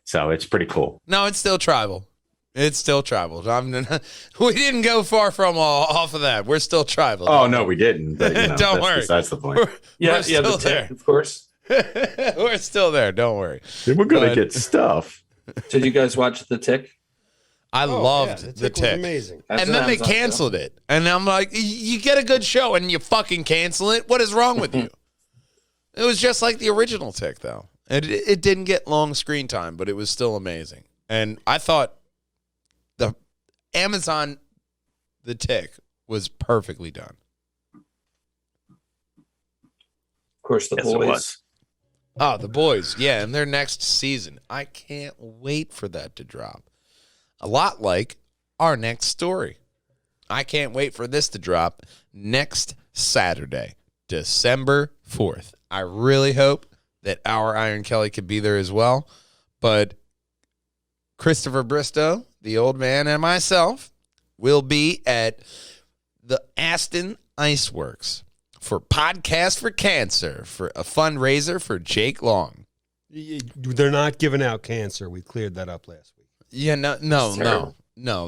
So it's pretty cool. No, it's still tribal. It's still tribal. We didn't go far from off of that. We're still tribal. Oh, no, we didn't. But, Don't that's worry. Besides the point. Yeah, We're still the there. tech, of course. We're still there. Don't worry. We're going to But- get stuff. Did you guys watch The Tick? I loved yeah, the was Tick. amazing. That's And an then they Amazon show. canceled it. And I'm like, you get a good show and you fucking cancel it? What is wrong with you? It was just like the original Tick, though. And it didn't get long screen time, but it was still amazing. And I thought the Amazon The Tick was perfectly done. course, the Yes, it boys. was. Oh, the boys. Yeah, and their next season. I can't wait for that to drop. A lot like our next story. I can't wait for this to drop next Saturday, December 4th. I really hope that our Iron Kelly could be there as well. But Christopher Bristow, the old man, and myself will be at the Aston Iceworks for Podcast for Cancer, for a fundraiser for Jake Long. They're not giving out cancer. We cleared that up last week. Yeah, no.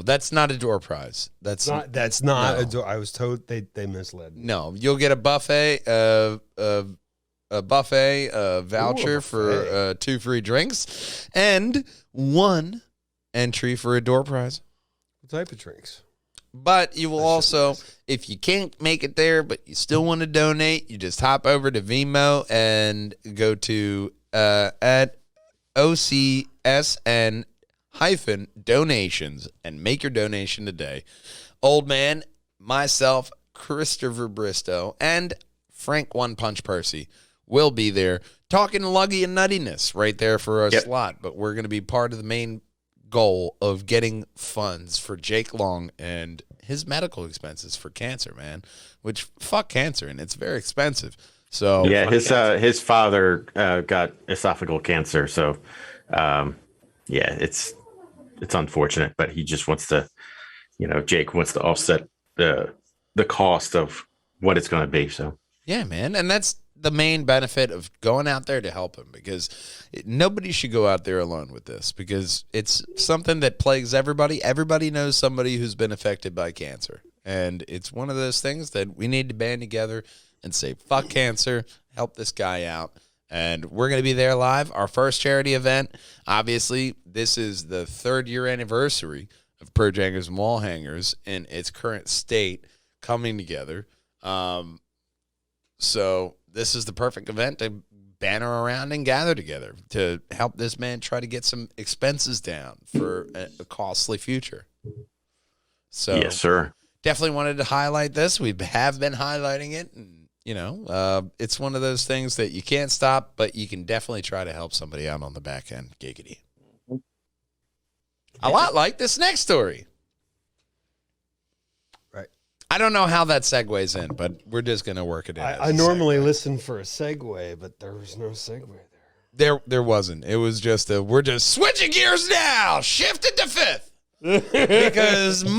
That's not a door prize. That's not no. a door. I was told they misled me. No, you'll get a buffet, a voucher for 2 free drinks, and 1 entry for a door prize. What type of drinks? But you will also, if you can't make it there, but you still want to donate, you just hop over to Vimeo and go to at OCSN-donations and make your donation today. Old man, myself, Christopher Bristow, and Frank One Punch Percy will be there talking luggy and nuttiness right there for a slot. But we're going to be part of the main goal of getting funds for Jake Long and his medical expenses for cancer, man. Which, fuck cancer, and it's very expensive. So yeah, his father got esophageal cancer, so it's unfortunate, but he just wants to, Jake wants to offset the cost of what it's going to be. So yeah, man, and that's the main benefit of going out there to help him, because nobody should go out there alone with this, because it's something that plagues everybody. Everybody knows somebody who's been affected by cancer, and it's one of those things that we need to band together and say, fuck cancer, help this guy out. And we're going to be there live, our first charity event. Obviously, this is the 3rd year anniversary of Perjangers and Wall Hangers in its current state coming together. So this is the perfect event to banner around and gather together to help this man try to get some expenses down for a costly future. So yes, sir. Definitely wanted to highlight this. We have been highlighting it, and it's one of those things that you can't stop, but you can definitely try to help somebody out on the back end. Giggity. A lot like this next story. Right. I don't know how that segues in, but we're just going to work it in. I normally listen for a segue, but there was no segue there. There wasn't. It was just we're just switching gears now. Shifted to 5th. Because a new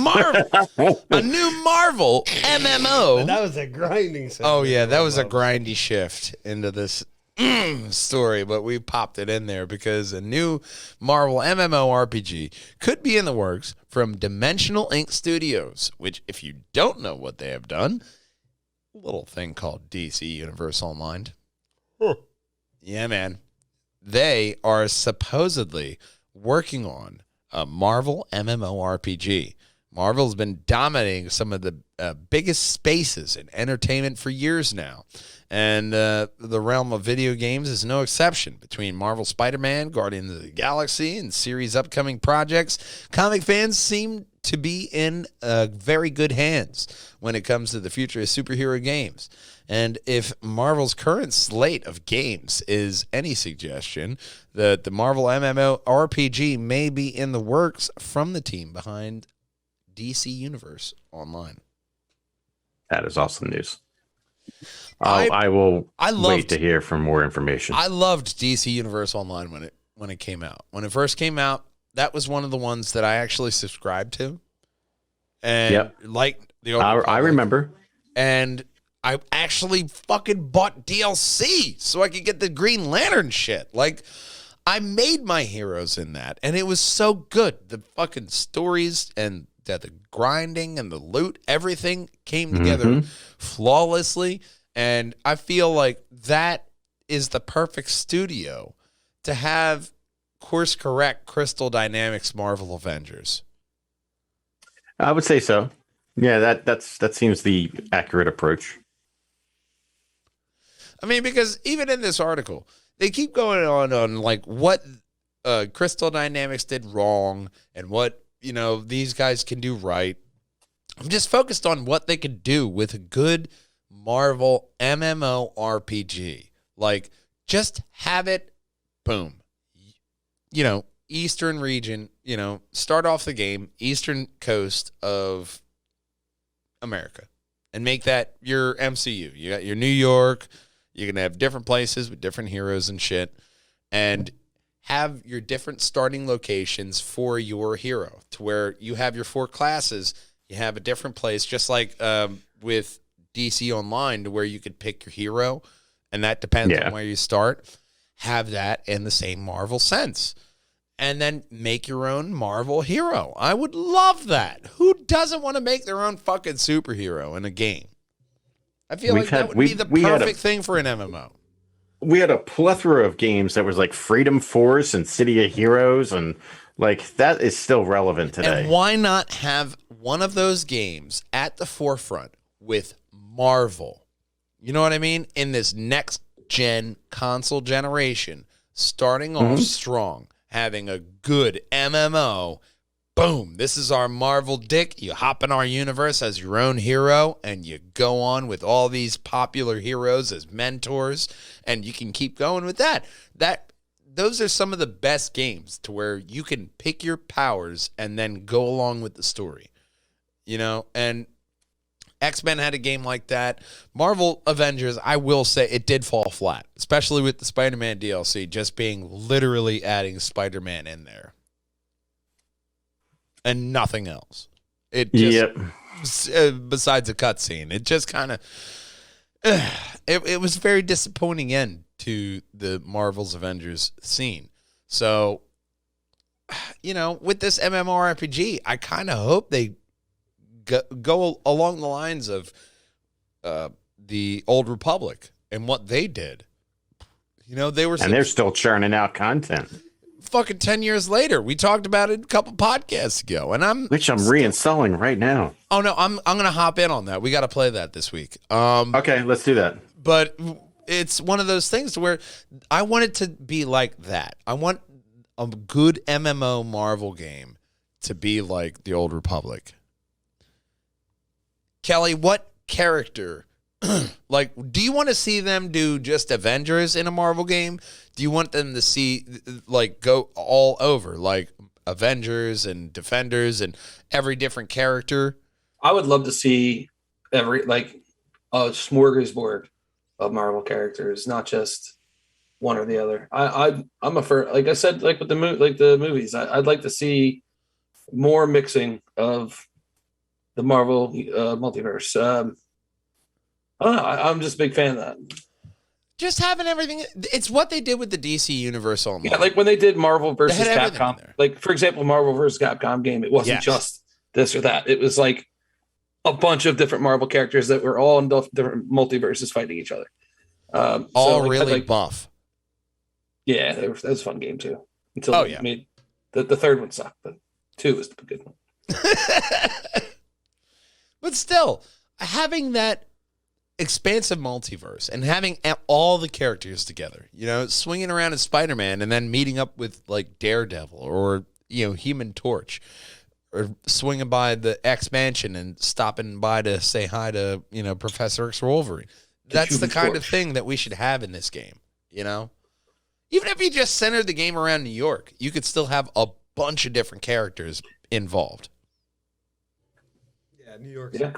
Marvel MMO. That was a grinding segue. Oh, yeah, that was a grindy shift into this story, but we popped it in there because a new Marvel MMO RPG could be in the works from Dimensional Ink Studios, which, if you don't know what they have done, a little thing called DC Universe Online. Huh. Yeah, man. They are supposedly working on a Marvel MMORPG. Marvel's been dominating some of the biggest spaces in entertainment for years now. And the realm of video games is no exception. Between Marvel Spider-Man, Guardians of the Galaxy, and series' upcoming projects, comic fans seem to be in very good hands when it comes to the future of superhero games. And if Marvel's current slate of games is any suggestion, that the Marvel MMORPG may be in the works from the team behind DC Universe Online. That is awesome news. I will wait to hear for more information. I loved DC Universe Online when it came out. When it first came out, that was one of the ones that I actually subscribed to. And liked the I remember. And I actually fucking bought DLC so I could get the Green Lantern shit. Like, I made my heroes in that, and it was so good. The fucking stories and the grinding and the loot, everything came together flawlessly, and I feel like that is the perfect studio to have course correct Crystal Dynamics Marvel Avengers. I would say so. Yeah, that seems the accurate approach. I mean, because even in this article, they keep going on like what Crystal Dynamics did wrong and what, these guys can do right. I'm just focused on what they could do with a good Marvel MMORPG. Like, just have it, boom. Eastern region, start off the game, eastern coast of America, and make that your MCU. You got your New York. You're going to have different places with different heroes and shit, and have your different starting locations for your hero, to where you have your 4 classes. You have a different place, just like with DC Online, to where you could pick your hero, and that depends on where you start. Have that in the same Marvel sense, and then make your own Marvel hero. I would love that. Who doesn't want to make their own fucking superhero in a game? I feel like that would be the perfect thing for an MMO. We had a plethora of games that was like Freedom Force and City of Heroes, and like that is still relevant today. And why not have one of those games at the forefront with Marvel? You know what I mean? In this next gen console generation, starting off strong, having a good MMO. Boom, this is our Marvel dick. You hop in our universe as your own hero, and you go on with all these popular heroes as mentors, and you can keep going with that. Those are some of the best games, to where you can pick your powers and then go along with the story. And X-Men had a game like that. Marvel Avengers, I will say, it did fall flat, especially with the Spider-Man DLC just being literally adding Spider-Man in there and nothing else. It just, besides a cutscene, it just kind of, it was a very disappointing end to the Marvel's Avengers scene. So, with this MMORPG, I kind of hope they go along the lines of the Old Republic and what they did. They're still churning out content. Fucking 10 years later, we talked about it a couple podcasts ago, and I'm reinstalling right now. Oh no, I'm gonna hop in on that. We got to play that this week. Okay, let's do that. But it's one of those things where I want it to be like that. I want a good MMO Marvel game to be like the Old Republic. Kelly, what character, do you want to see them do just Avengers in a Marvel game? Do you want them to see, go all over, like Avengers and Defenders and every different character? I would love to see a smorgasbord of Marvel characters, not just one or the other. I'm a like I said, with the movies, I'd like to see more mixing of the Marvel multiverse. I don't know. I'm just a big fan of that. Just having everything. It's what they did with the DC Universe Online. Yeah, like when they did Marvel versus Capcom. Like, for example, Marvel versus Capcom game, it wasn't just this or that. It was like a bunch of different Marvel characters that were all in different multiverses fighting each other. All really buff. Yeah, that was a fun game too. Until they made the third one sucked, but 2 was the good one. But still, having that expansive multiverse and having all the characters together, swinging around as Spider-Man and then meeting up with Daredevil or, Human Torch, or swinging by the X Mansion and stopping by to say hi to, Professor X or Wolverine. That's the kind of thing that we should have in this game, Even if you just centered the game around New York, you could still have a bunch of different characters involved. Yeah, New York. Yeah.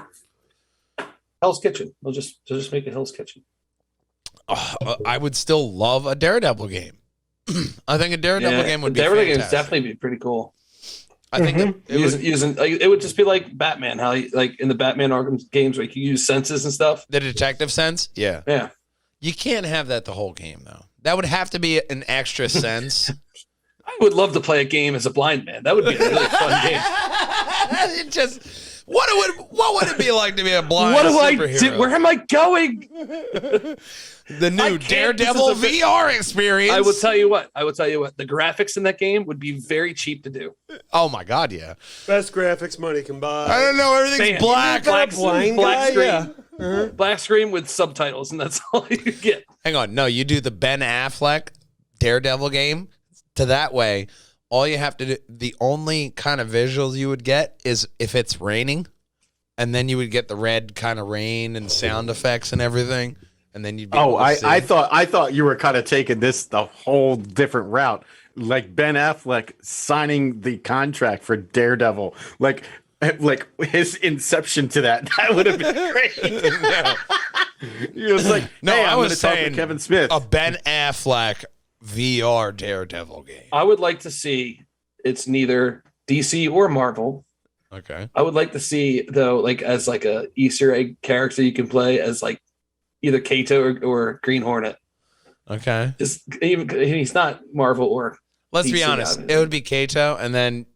Hell's Kitchen. We'll just make it Hell's Kitchen. I would still love a Daredevil game. I think a Daredevil game would be fantastic. Daredevil games definitely be pretty cool. I think it would just be like Batman, how in the Batman Arkham games where you can use senses and stuff. The detective sense? Yeah. Yeah. You can't have that the whole game, though. That would have to be an extra sense. I would love to play a game as a blind man. That would be a really fun game. It just... What would it be like to be a blind superhero? I do? Where am I going? The new Daredevil VR experience. I will tell you what. The graphics in that game would be very cheap to do. Oh my god, yeah. Best graphics money can buy. I don't know. Everything's black. Black screen. Yeah. Uh-huh. Black screen with subtitles, and that's all you get. Hang on. No, you do the Ben Affleck Daredevil game to that way. All you have to do, the only kind of visuals you would get is if it's raining, and then you would get the red kind of rain and sound effects and everything. and then you'd be Oh, able to see. I thought you were kind of taking this the whole different route, like Ben Affleck signing the contract for Daredevil, like his inception to that. That would have been great. He was like, No, hey, I I'm was going to talk saying to Kevin Smith. a Ben Affleck VR Daredevil game. I would like to see it's neither DC or Marvel. Okay. I would like to see though, like as like a Easter egg character you can play as like either Kato or Green Hornet. Okay. Just even he's not Marvel or. Let's be DC, honest. obviously. It would be Kato, and then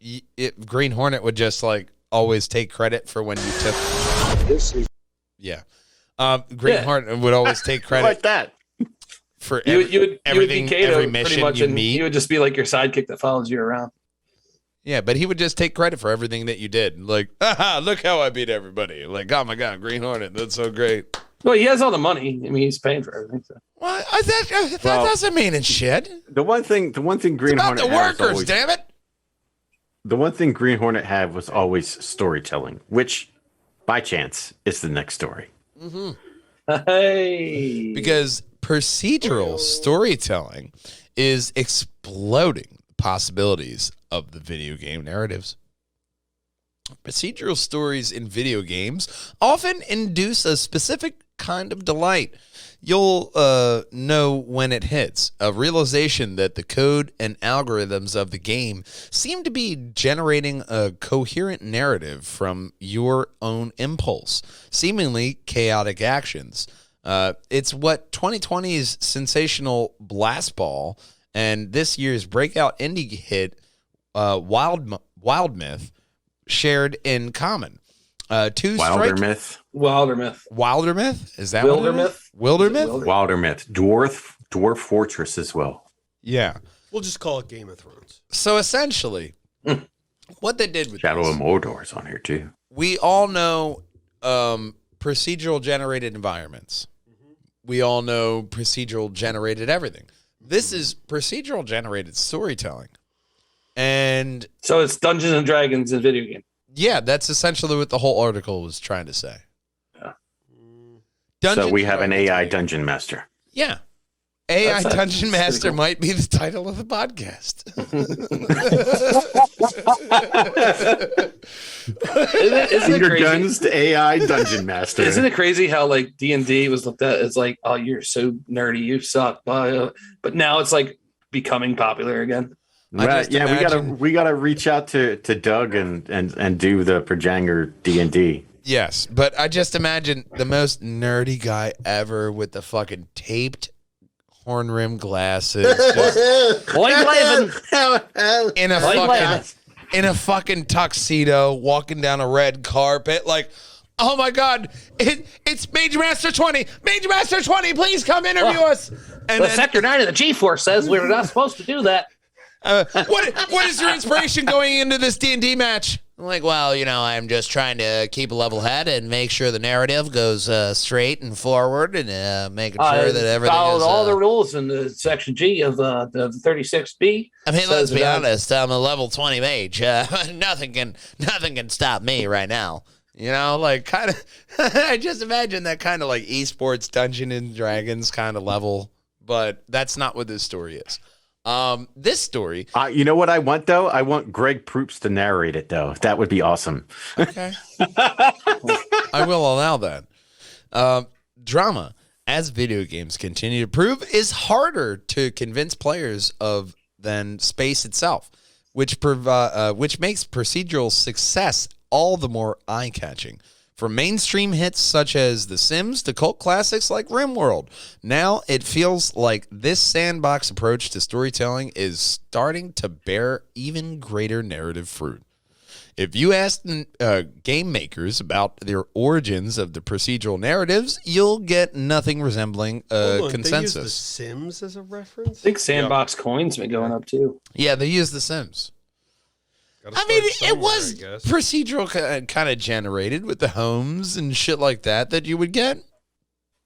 Green Hornet would just like always take credit for when you took. Yeah. Green Hornet would always take credit like that. for You would everything, be Kato every pretty mission much, you and meet. he would just be like your sidekick that follows you around. Yeah, but he would just take credit for everything that you did. Like, haha, look how I beat everybody. Like, oh my God, Green Hornet, that's so great. Well, he has all the money. I mean, he's paying for everything. So. Well, that doesn't mean it's shit. The one thing Green Not Hornet the had was workers, always, damn it. the one thing Green Hornet had was always storytelling, which, by chance, is the next story. Hey, Because procedural storytelling is exploding the possibilities of the video game narratives. Procedural stories in video games often induce a specific kind of delight. You'll know when it hits, a realization that the code and algorithms of the game seem to be generating a coherent narrative from your own impulse, seemingly chaotic actions. It's what 2020's sensational Blast Ball and this year's breakout indie hit Wild Myth shared in common. Wilder Myth. Wilder Myth? Is that Wilder what it is? Myth? Wilder Myth? Wilder Myth. Dwarf Fortress as well. Yeah. We'll just call it Game of Thrones. So essentially, what they did with Shadow this, of Mordor's on here too. we all know procedural generated environments. We all know procedural generated everything. This is procedural generated storytelling. And so it's Dungeons and Dragons in video game. yeah, that's essentially what the whole article was trying to say. Yeah. So we have an AI dungeon master. Yeah. AI That's Dungeon pretty Master cool. might be the title of the podcast. Isn't it Your crazy? guns to AI dungeon master. Isn't it crazy how like D&D was looked at as like, oh, you're so nerdy, you suck, but now it's like becoming popular again. I just imagine- we gotta reach out to Doug and do the Perjanger D&D. Yes, but I just imagine the most nerdy guy ever with the fucking taped horn rim glasses, just in a fucking tuxedo, walking down a red carpet, like, oh my God, it's Major Master 20, Major Master 20, please come interview us. And then, Sector 9 of the G-Force says we're not supposed to do that. what is your inspiration going into this D&D match? I'm like, well, I'm just trying to keep a level head and make sure the narrative goes straight and forward, and making sure that everything followed is all the rules in the section G of the 36B. I mean, let's says be that- honest. I'm a level 20 mage. Nothing can stop me right now. Like kind of. I just imagine that kind of like esports Dungeons and Dragons kind of level, but that's not what this story is. This story. You know what I want though? I want Greg Proops to narrate it though. That would be awesome. Okay. I will allow that. Drama, as video games continue to prove, is harder to convince players of than space itself, which makes procedural success all the more eye-catching. From mainstream hits such as The Sims to cult classics like RimWorld, now it feels like this sandbox approach to storytelling is starting to bear even greater narrative fruit. If you ask game makers about their origins of the procedural narratives, you'll get nothing resembling a Hold on, consensus. They use The Sims as a reference? I think Sandbox coins been going up too. Yeah, they use The Sims. Gotta I mean, start it was somewhere, I guess. procedural kind of generated with the homes and shit like that you would get.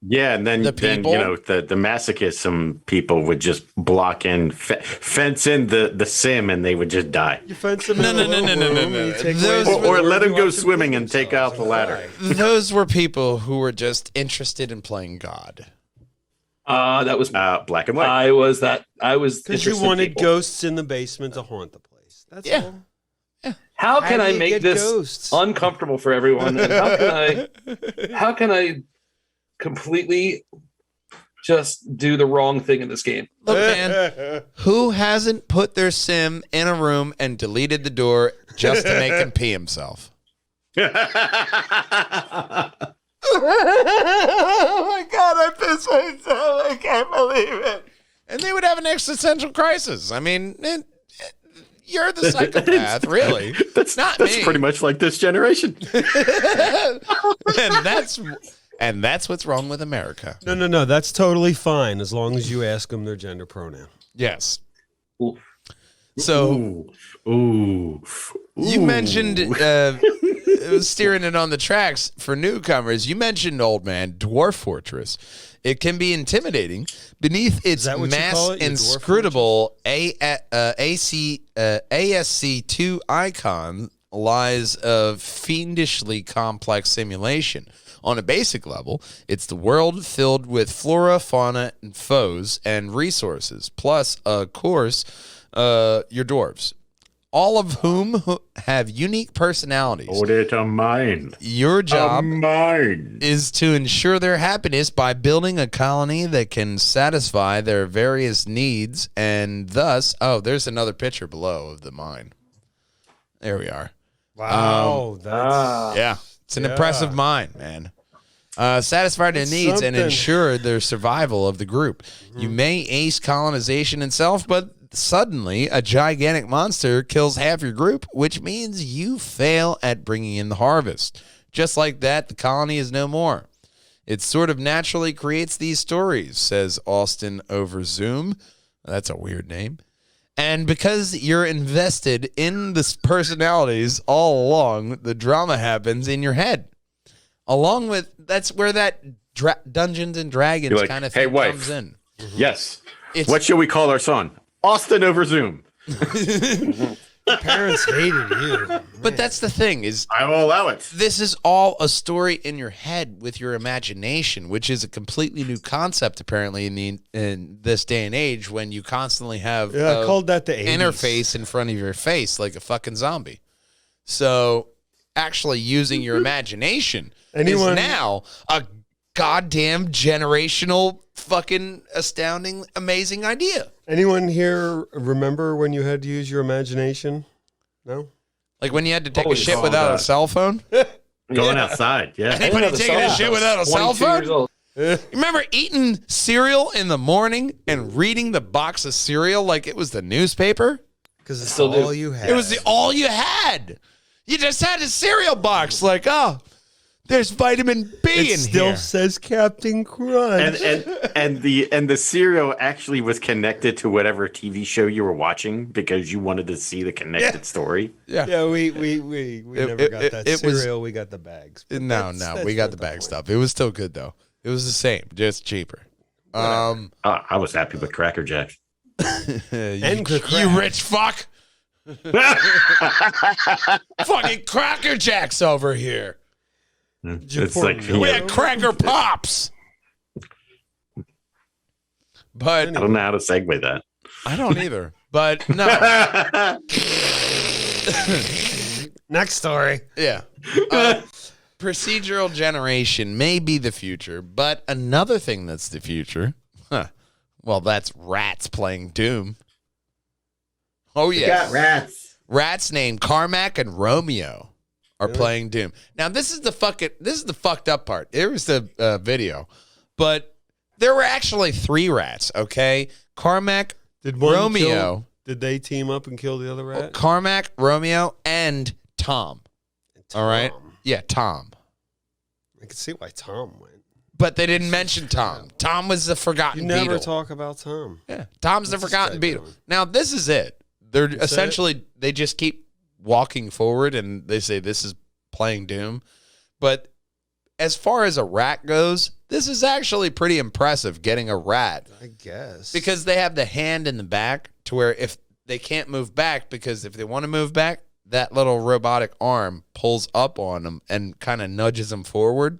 Yeah, and then The people? the masochism people would just block in, fence in the sim, and they would just die. You fence them No, in no, a no, little no, no, room no, and you no. take Those away were- the Or let room them you go want them to swimming be and take themselves out the and ladder. die. Those were people who were just interested in playing God. That was black and white. I was Because you interested wanted people. ghosts in the basement to haunt the place. That's all. How can How do I you make get this ghosts? uncomfortable for everyone? And how can I completely just do the wrong thing in this game? Look, man, who hasn't put their sim in a room and deleted the door just to make him pee himself? Oh my God, I pissed myself. I can't believe it. And they would have an existential crisis. I mean, you're the psychopath, really. That's me. pretty much like this generation. and that's what's wrong with America. No. That's totally fine as long as you ask them their gender pronoun. Yes. Ooh. So Ooh. you mentioned steering it on the tracks for newcomers. You mentioned, old man, Dwarf Fortress. It can be intimidating. Beneath its that what you mass call it, your Dwarf inscrutable ASC2 icon lies a fiendishly complex simulation. On a basic level, it's the world filled with flora, fauna, and foes and resources, plus, of course, your dwarves, all of whom have unique personalities. Order to mine. Your job Mine. is to ensure their happiness by building a colony that can satisfy their various needs, and thus, there's another picture below of the mine. There we are. Wow, Yeah, it's an impressive mine, man. Satisfy their needs and something. ensure their survival of the group. You may ace colonization itself, but suddenly a gigantic monster kills half your group, which means you fail at bringing in the harvest. Just like that, the colony is no more. It sort of naturally creates these stories, says Austin over Zoom. That's a weird name. And because you're invested in the personalities all along, the drama happens in your head. Along with, that's where that Dungeons and Dragons Like, kind of hey, thing wife. comes in. Yes. It's- What should we call our son? Austin over Zoom. Your parents hated you. But that's the thing is, I will allow it. this is all a story in your head with your imagination, which is a completely new concept apparently in this day and age when you constantly have I called that the 80s. interface in front of your face like a fucking zombie. So actually using your imagination is now a goddamn generational fucking astounding amazing idea. Anyone here remember when you had to use your imagination? No? Like when you had to take Holy a shit God. without a cell phone? Going outside. Yeah. Anybody taking a shit without a cell 22 years phone? old. You remember eating cereal in the morning and reading the box of cereal like it was the newspaper? Because it's Still do. all you had. It was all you had. You just had a cereal box like, there's vitamin B It in still here. says Captain Crunch. And the cereal actually was connected to whatever TV show you were watching because you wanted to see the connected story. Yeah, we never got that it was- cereal. We got the bags. But No, that's we got not the bag point. stuff. It was still good though. It was the same, just cheaper. I was happy with Cracker Jack. And the you crack. rich fuck. Fucking Cracker Jacks over here. It's like We had Cracker Pops. But I don't know how to segue that. I don't either. But no. Next story. Yeah. Procedural generation may be the future, but another thing that's the future, well, that's rats playing Doom. Oh, yeah. Got rats. Rats named Carmack and Romeo are playing Doom. Now, this is the fucked up part. There was the video, but there were actually 3 rats, okay? Carmack, Did one Romeo, did they team up and kill the other rat? Carmack, Romeo, and Tom. All right? Tom. Yeah, Tom. I can see why Tom went. But they didn't mention Tom. Tom was the forgotten You never beetle. talk about Tom. Yeah, Tom's the What's this forgotten guy beetle. doing? Now, this is it. They're That's essentially, they just keep walking forward and they say this is playing Doom. But as far as a rat goes, this is actually pretty impressive getting a rat I guess. because they have the hand in the back to where if they can't move back, because if they want to move back, that little robotic arm pulls up on them and kind of nudges them forward.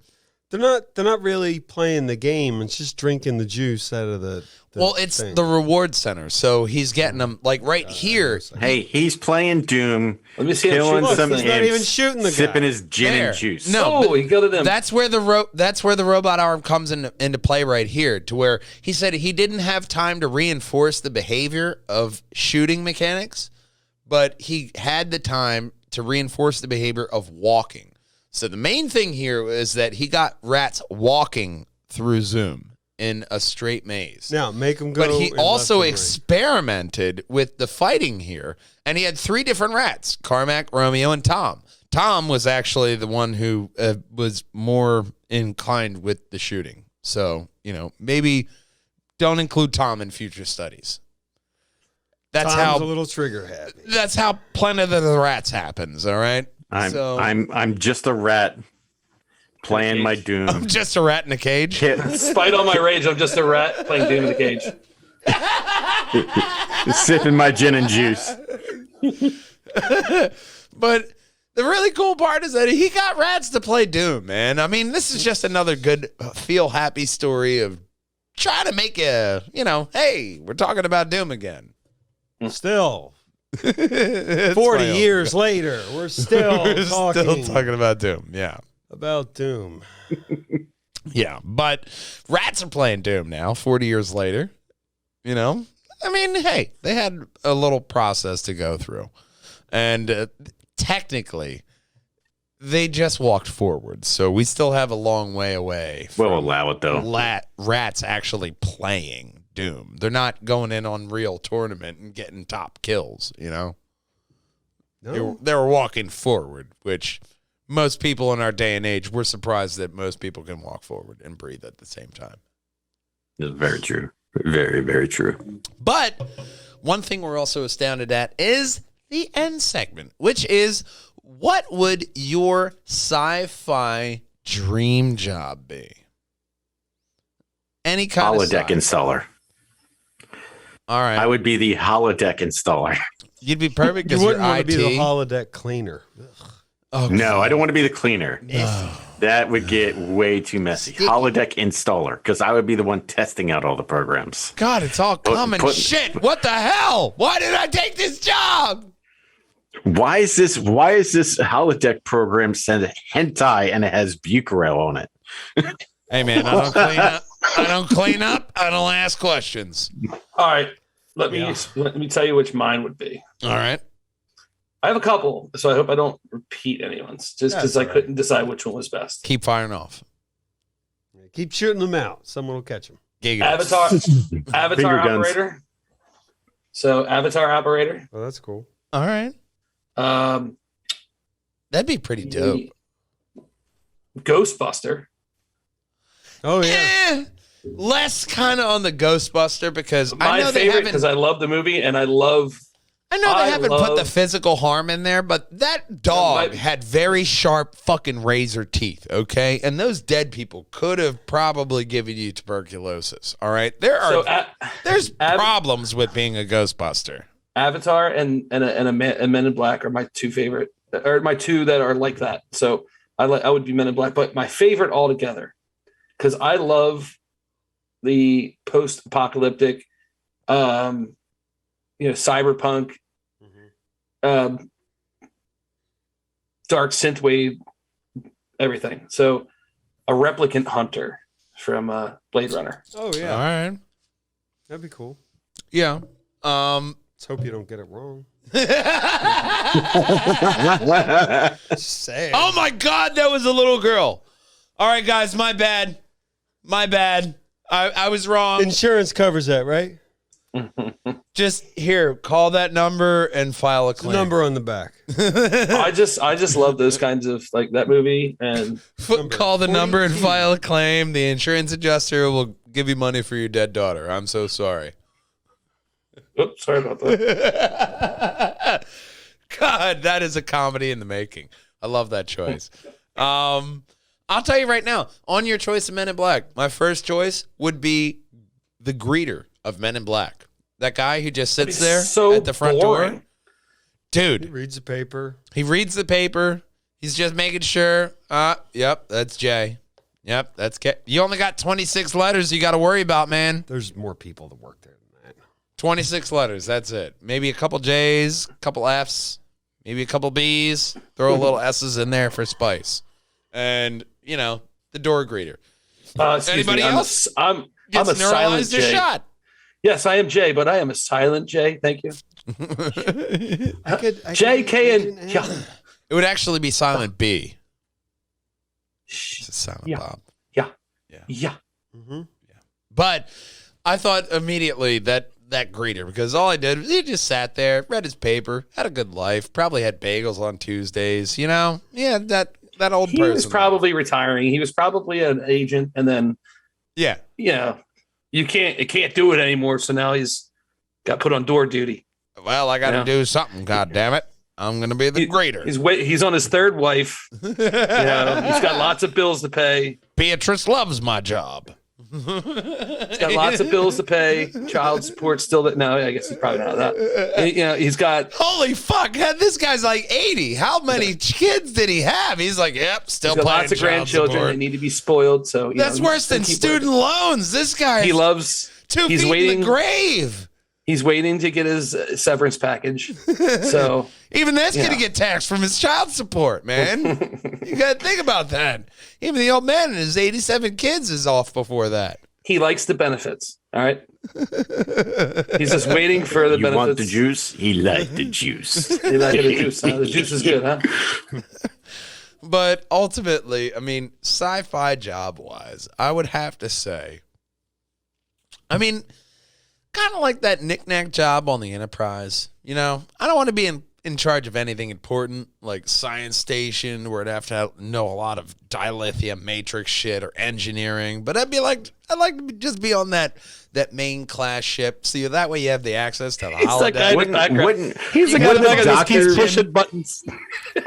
They're not really playing the game. It's just drinking the juice out of the well, it's thing. the reward center. So he's getting them like right here. Hey, he's playing Doom. Let me see him killing shoot some this He's thing. not imps, even shooting the guy. sipping his gin There. and juice. No, Oh, he got it in. that's where the robot arm comes into play right here, to where he said he didn't have time to reinforce the behavior of shooting mechanics, but he had the time to reinforce the behavior of walking. So the main thing here is that he got rats walking through Zoom in a straight maze. Now make them go. But he in also left and right. experimented with the fighting here, and he had 3 different rats: Carmack, Romeo, and Tom. Tom was actually the one who was more inclined with the shooting. So, maybe don't include Tom in future studies. That's Tom's how a little trigger happy. That's how Planet of the Rats happens, all right? I'm just a rat playing my Doom. I'm just a rat in a cage. Despite all my rage, I'm just a rat playing Doom in the cage. Sipping my gin and juice. But the really cool part is that he got rats to play Doom, man. I mean, this is just another good, feel-happy story of trying to make hey, we're talking about Doom again. Still, 40 40 years later, we're still talking about Doom. Yeah. About Doom. Yeah. But rats are playing Doom now, 40 years later. I mean, hey, they had a little process to go through. And technically, they just walked forward. So we still have a long way away. We'll allow it, though. Rats actually playing Doom. They're not going in on real tournament and getting top kills, No. They were walking forward, which most people in our day and age, we're surprised that most people can walk forward and breathe at the same time. It's very true. Very, very true. But one thing we're also astounded at is the end segment, which is, what would your sci-fi dream job be? Any kind Holodeck of installer. All right. I would be the holodeck installer. You'd be perfect You because you're wouldn't want to IT. be the holodeck cleaner. Oh, No, I don't want to be the cleaner. no. That would get way too messy. Holodeck installer, because I would be the one testing out all the programs. God, it's all common put- shit. What the hell? Why did I take this job? Why is this holodeck program send hentai and it has Bucarel on it? Hey, man, I don't clean up. I don't clean up. I don't ask questions. All right. Let me tell you which mine would be. All right. I have a couple, so I hope I don't repeat anyone's, just because That's I all right. couldn't decide which one was best. Keep firing off. Keep shooting them out. Someone will catch them. Gigas. Avatar Finger guns. operator. So Avatar operator. Oh, that's cool. All right. That'd be pretty dope. Ghostbuster. Oh, yeah. Less kind of on the Ghostbuster, because I My know they favorite haven't. because I love the movie and I love. I know they I haven't put the love- physical harm in there, but that dog had very sharp fucking razor teeth, okay? And those dead people could have probably given you tuberculosis, all right? There's problems with being a Ghostbuster. Avatar and Men in Black are my two favorite, or my two that are like that. So I would be Men in Black, but my favorite altogether, because I love the post-apocalyptic, cyberpunk, dark synthwave, everything. So a replicant hunter from Blade Runner. Oh, yeah. All right. That'd be cool. Yeah. Let's hope you don't get it wrong. Just say. Oh my God, that was a little girl. All right, guys, my bad. I was wrong. Insurance covers that, right? Just here, call that number and file a The claim. number on the back. I just love those kinds of, like, that movie. And Call the number and 42. file a claim. The insurance adjuster will give you money for your dead daughter. I'm so sorry. oops, sorry about that. God, that is a comedy in the making. I love that choice. I'll tell you right now, on your choice of Men in Black, my first choice would be the greeter of Men in Black. That guy who just sits He's there so at the front boring. door. He Dude, reads the paper. he reads the paper. He's just making sure. Yep, that's Jay. Yep, that's you only got 26 letters you got to worry about, man. There's more people that work there than that. 26 letters, that's it. Maybe a couple J's, a couple F's, maybe a couple B's. Throw a little S's in there for spice. And, you know, the door greeter. Anybody else? I'm a silent J. Shot. Yes, I am J, but I am a silent J. Thank you. J, K, and yeah. It would actually be silent B. It's a silent Bob. Yeah. Mm-hmm. But I thought immediately that greeter, because all I did was he just sat there, read his paper, had a good life, probably had bagels on Tuesdays, you know? Yeah, that old person. He was probably retiring. He was probably an agent, and then you can't do it anymore, so now he's got put on door duty. Well, I got to do something, God damn it. I'm going to be the greeter. He's on his third wife. He's got lots of bills to pay. Beatrice loves my job. He's got lots of bills to pay. Child support still. No, I guess he's probably not that. He's got. Holy fuck! This guy's like 80. How many kids did he have? He's like, yep, still paying lots of grandchildren. Support. They need to be spoiled. So that's worse than student loans. This guy. He loves. 2 feet in the grave. He's waiting to get his severance package. So even that's going to get taxed from his child support, man. You got to think about that. Even the old man and his 87 kids is off before that. He likes the benefits. All right. He's just waiting for the benefits. You want the juice? He liked the juice. He liked the juice. Huh? The juice is good, huh? But ultimately, I mean, sci-fi job-wise, I would have to say, I mean, kind of like that knick-knack job on the Enterprise. You know, I don't want to be in charge of anything important, like science station, where I'd have to know a lot of dilithium matrix shit or engineering. But I'd like to just be on that main class ship. So that way you have the access to the holodeck. He's the guy that keeps pushing buttons.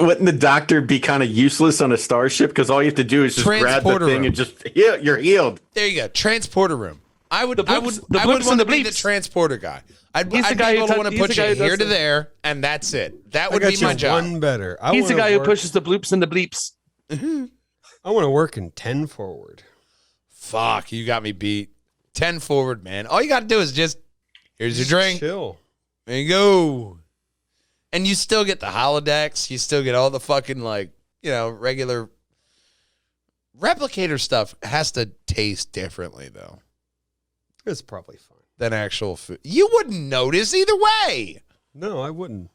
Wouldn't the doctor be kind of useless on a starship? Because all you have to do is just grab the thing and just you're healed. There you go, transporter room. I would want to be the transporter guy. I'd be able to want to put you here to there, and that's it. That would be my job. One better. He's the guy who pushes the bloops and the bleeps. I want to work in 10 forward. Fuck, you got me beat. 10 forward, man. All you got to do is here's your drink. Chill. There you go. And you still get the holodecks. You still get all the fucking, regular replicator stuff. Has to taste differently, though. It's probably fine. Than actual food. You wouldn't notice either way. No, I wouldn't.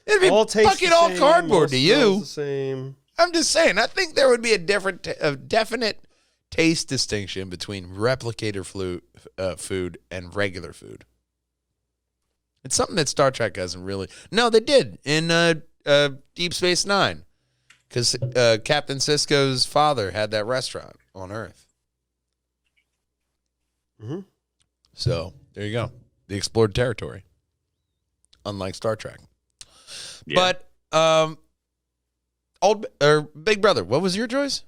It'd be fucking all cardboard to you. The same. I'm just saying. I think there would be a definite taste distinction between replicator food and regular food. It's something that Star Trek hasn't really. No, they did in Deep Space Nine, because Captain Sisko's father had that restaurant on Earth. Mm-hmm. So there you go, the explored territory. Unlike Star Trek, but Big Brother, what was your choice?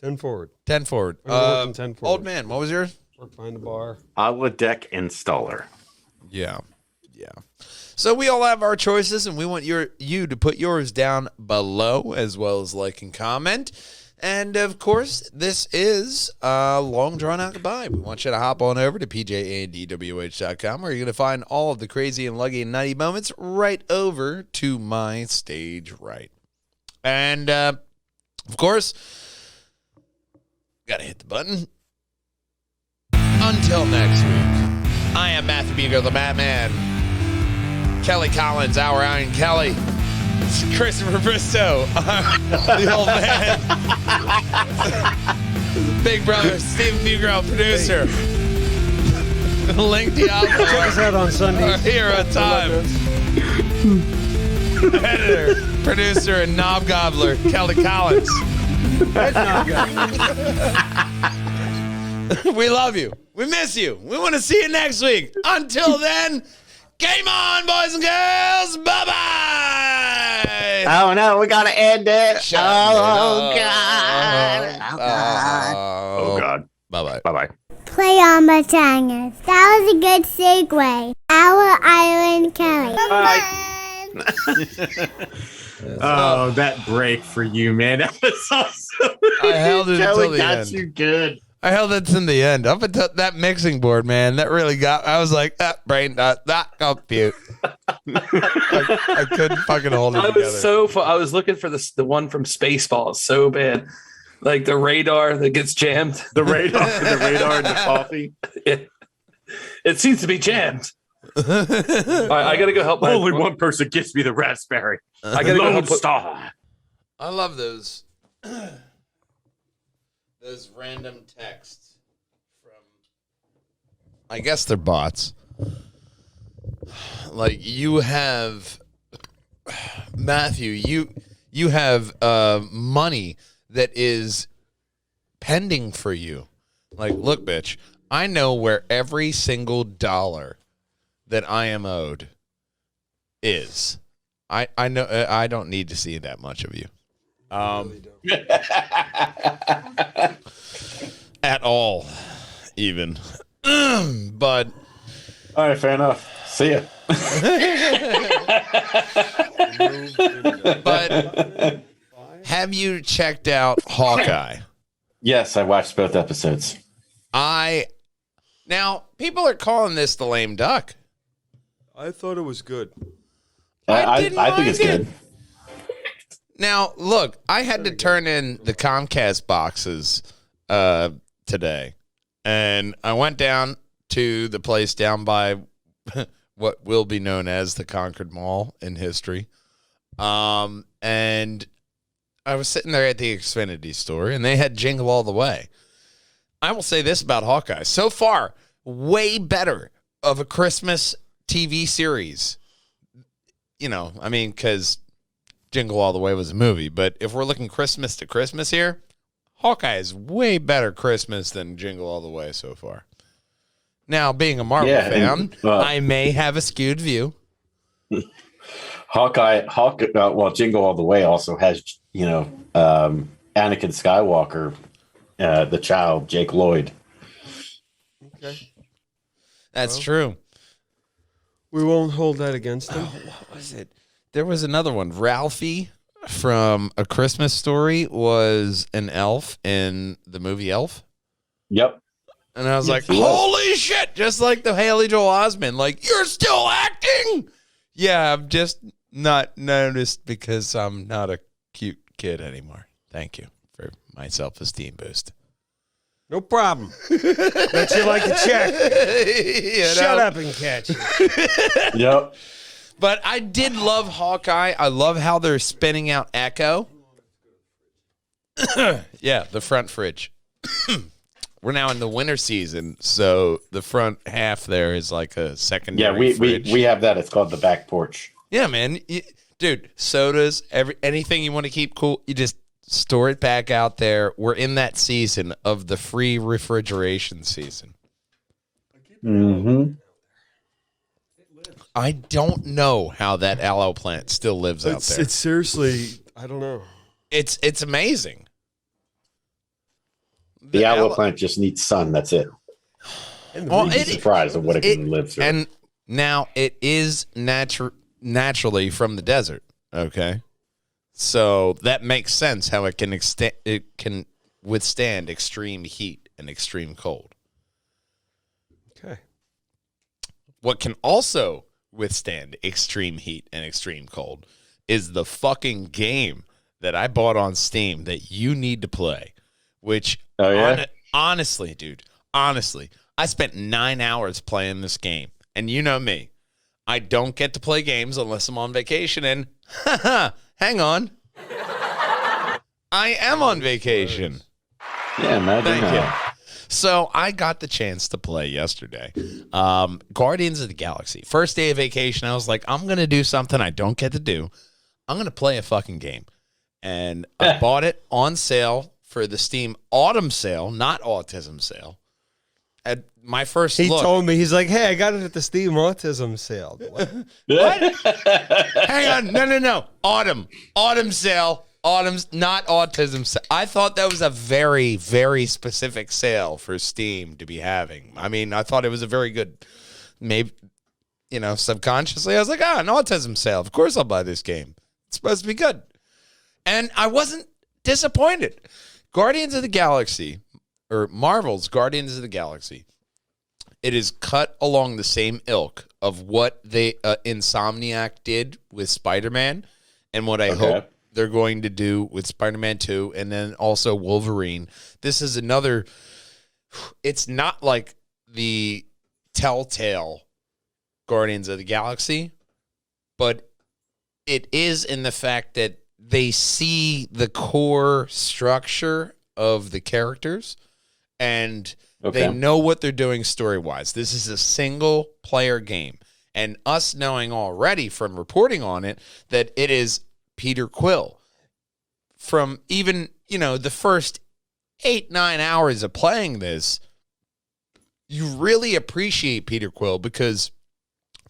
10 forward. 10 forward. 10 forward. Old man, what was yours? Work behind the bar. Holodeck installer. Yeah. So we all have our choices, and we want you to put yours down below, as well as like and comment. And, of course, this is a long drawn-out goodbye. We want you to hop on over to pjandwh.com, where you're going to find all of the crazy and luggy and nutty moments right over to my stage right. And, of course, got to hit the button. Until next week, I am Matthew Beager, the Batman. Kelly Collins, our Iron Kelly. Christopher Bristow, the old man. Big brother, Stephen Newgrow, producer. Link Diablo. Check us out on Sunday. Our hero time. Editor, producer, and knob gobbler, Kelly Collins. We love you. We miss you. We want to see you next week. Until then, game on, boys and girls. Bye-bye. Oh, no, we got to end it. God. Oh, God. Bye-bye. Bye-bye. Play on Perjangers. That was a good segue. Our Island Kelly. Oh, that break for you, man. That was awesome. I held it until the That's end. you good. I held it in the end. Up until that mixing board, man, that really got. I was like, brain not compute. I couldn't fucking hold it together. I was looking for the one from Spaceballs so bad, like the radar that gets jammed. The radar and the coffee. It seems to be jammed. All right, I gotta go help. Only one person gets me the raspberry. I gotta go help. Star. I love those. Those random texts from, I guess they're bots. Like you have, Matthew, you have money that is pending for you. Like, look, bitch, I know where every single dollar that I am owed is. I know I don't need to see that much of you. At all, even. But all right, fair enough. See ya. But have you checked out Hawkeye? Yes, I watched both episodes. Now people are calling this the lame duck. I thought it was good. I think it's good. Now, look, I had to turn in the Comcast boxes today, and I went down to the place down by what will be known as the Concord Mall in history, and I was sitting there at the Xfinity store, and they had Jingle All the Way. I will say this about Hawkeye. So far, way better of a Christmas TV series. You know, I mean, because Jingle All the Way was a movie, but if we're looking Christmas to Christmas here, Hawkeye is way better Christmas than Jingle All the Way so far. Now, being a Marvel fan, I may have a skewed view. Hawkeye, well, Jingle All the Way also has, Anakin Skywalker, the child, Jake Lloyd. Okay. That's true. We won't hold that against him. What was it? There was another one. Ralphie from A Christmas Story was an elf in the movie Elf. Yep. And I was like, holy shit, just like the Haley Joel Osment. Like, you're still acting? Yeah, I'm just not noticed because I'm not a cute kid anymore. Thank you for my self-esteem boost. No problem. Bet you like a check. Shut up and catch it. Yep. But I did love Hawkeye. I love how they're spinning out Echo. Yeah, the front fridge. We're now in the winter season, so the front half there is like a secondary fridge. we have that. It's called the back porch. Yeah, man. Dude, sodas, anything you want to keep cool, you just store it back out there. We're in that season of the free refrigeration season. Mm-hmm. I don't know how that aloe plant still lives out there. It's seriously, I don't know. It's amazing. The aloe plant just needs sun. That's it. Well, You'd be surprised at what it can live through. And now it is naturally from the desert. Okay. So that makes sense how it can withstand extreme heat and extreme cold. Okay. What can also withstand extreme heat and extreme cold is the fucking game that I bought on Steam that you need to play, which honestly, dude, I spent 9 hours playing this game. And you know me, I don't get to play games unless I'm on vacation. And hang on, I am on vacation. Yeah, imagine Thank you. So I got the chance to play yesterday. Guardians of the Galaxy. First day of vacation, I was like, I'm going to do something I don't get to do. I'm going to play a fucking game. And I bought it on sale for the Steam Autumn sale, not Autism sale. At my first He look. told me, he's like, hey, I got it at the Steam Autism sale. What? Hang on. No. Autumn sale. Autumn's not Autism sale. I thought that was a very, very specific sale for Steam to be having. I mean, I thought it was a very good, maybe, subconsciously, I was like, an Autism sale. Of course I'll buy this game. It's supposed to be good. And I wasn't disappointed. Guardians of the Galaxy, or Marvel's Guardians of the Galaxy, it is cut along the same ilk of what they Insomniac did with Spider-Man and what I hope they're going to do with Spider-Man 2 and then also Wolverine. This is another, it's not like the Telltale Guardians of the Galaxy, but it is in the fact that they see the core structure of the characters and they know what they're doing story-wise. This is a single-player game. And us knowing already from reporting on it that it is Peter Quill. From even, the first 8-9 hours of playing this, you really appreciate Peter Quill because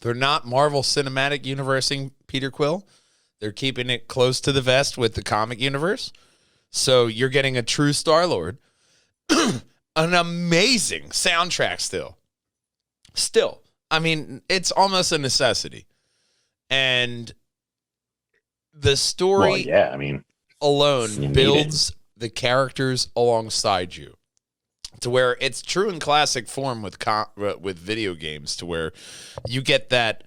they're not Marvel Cinematic Universe-ing Peter Quill. They're keeping it close to the vest with the comic universe. So you're getting a true Star-Lord. An amazing soundtrack still. I mean, it's almost a necessity. And the story alone builds the characters alongside you to where it's true in classic form with video games to where you get that,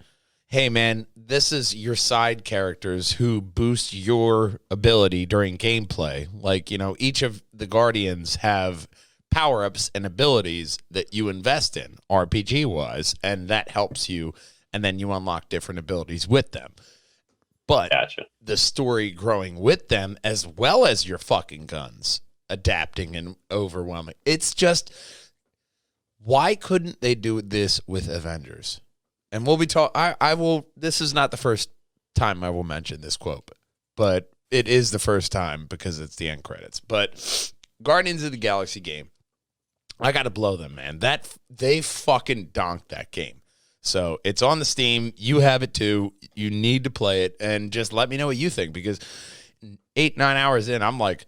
hey, man, this is your side characters who boost your ability during gameplay. Like, each of the Guardians have power-ups and abilities that you invest in RPG-wise, and that helps you, and then you unlock different abilities with them. But the story growing with them as well as your fucking guns adapting and overwhelming. It's just, why couldn't they do this with Avengers? And we'll be this is not the first time I will mention this quote, but it is the first time because it's the end credits. But Guardians of the Galaxy game, I got to blow them, man. They fucking donked that game. So it's on the Steam. You have it too. You need to play it and just let me know what you think because 8-9 hours in, I'm like,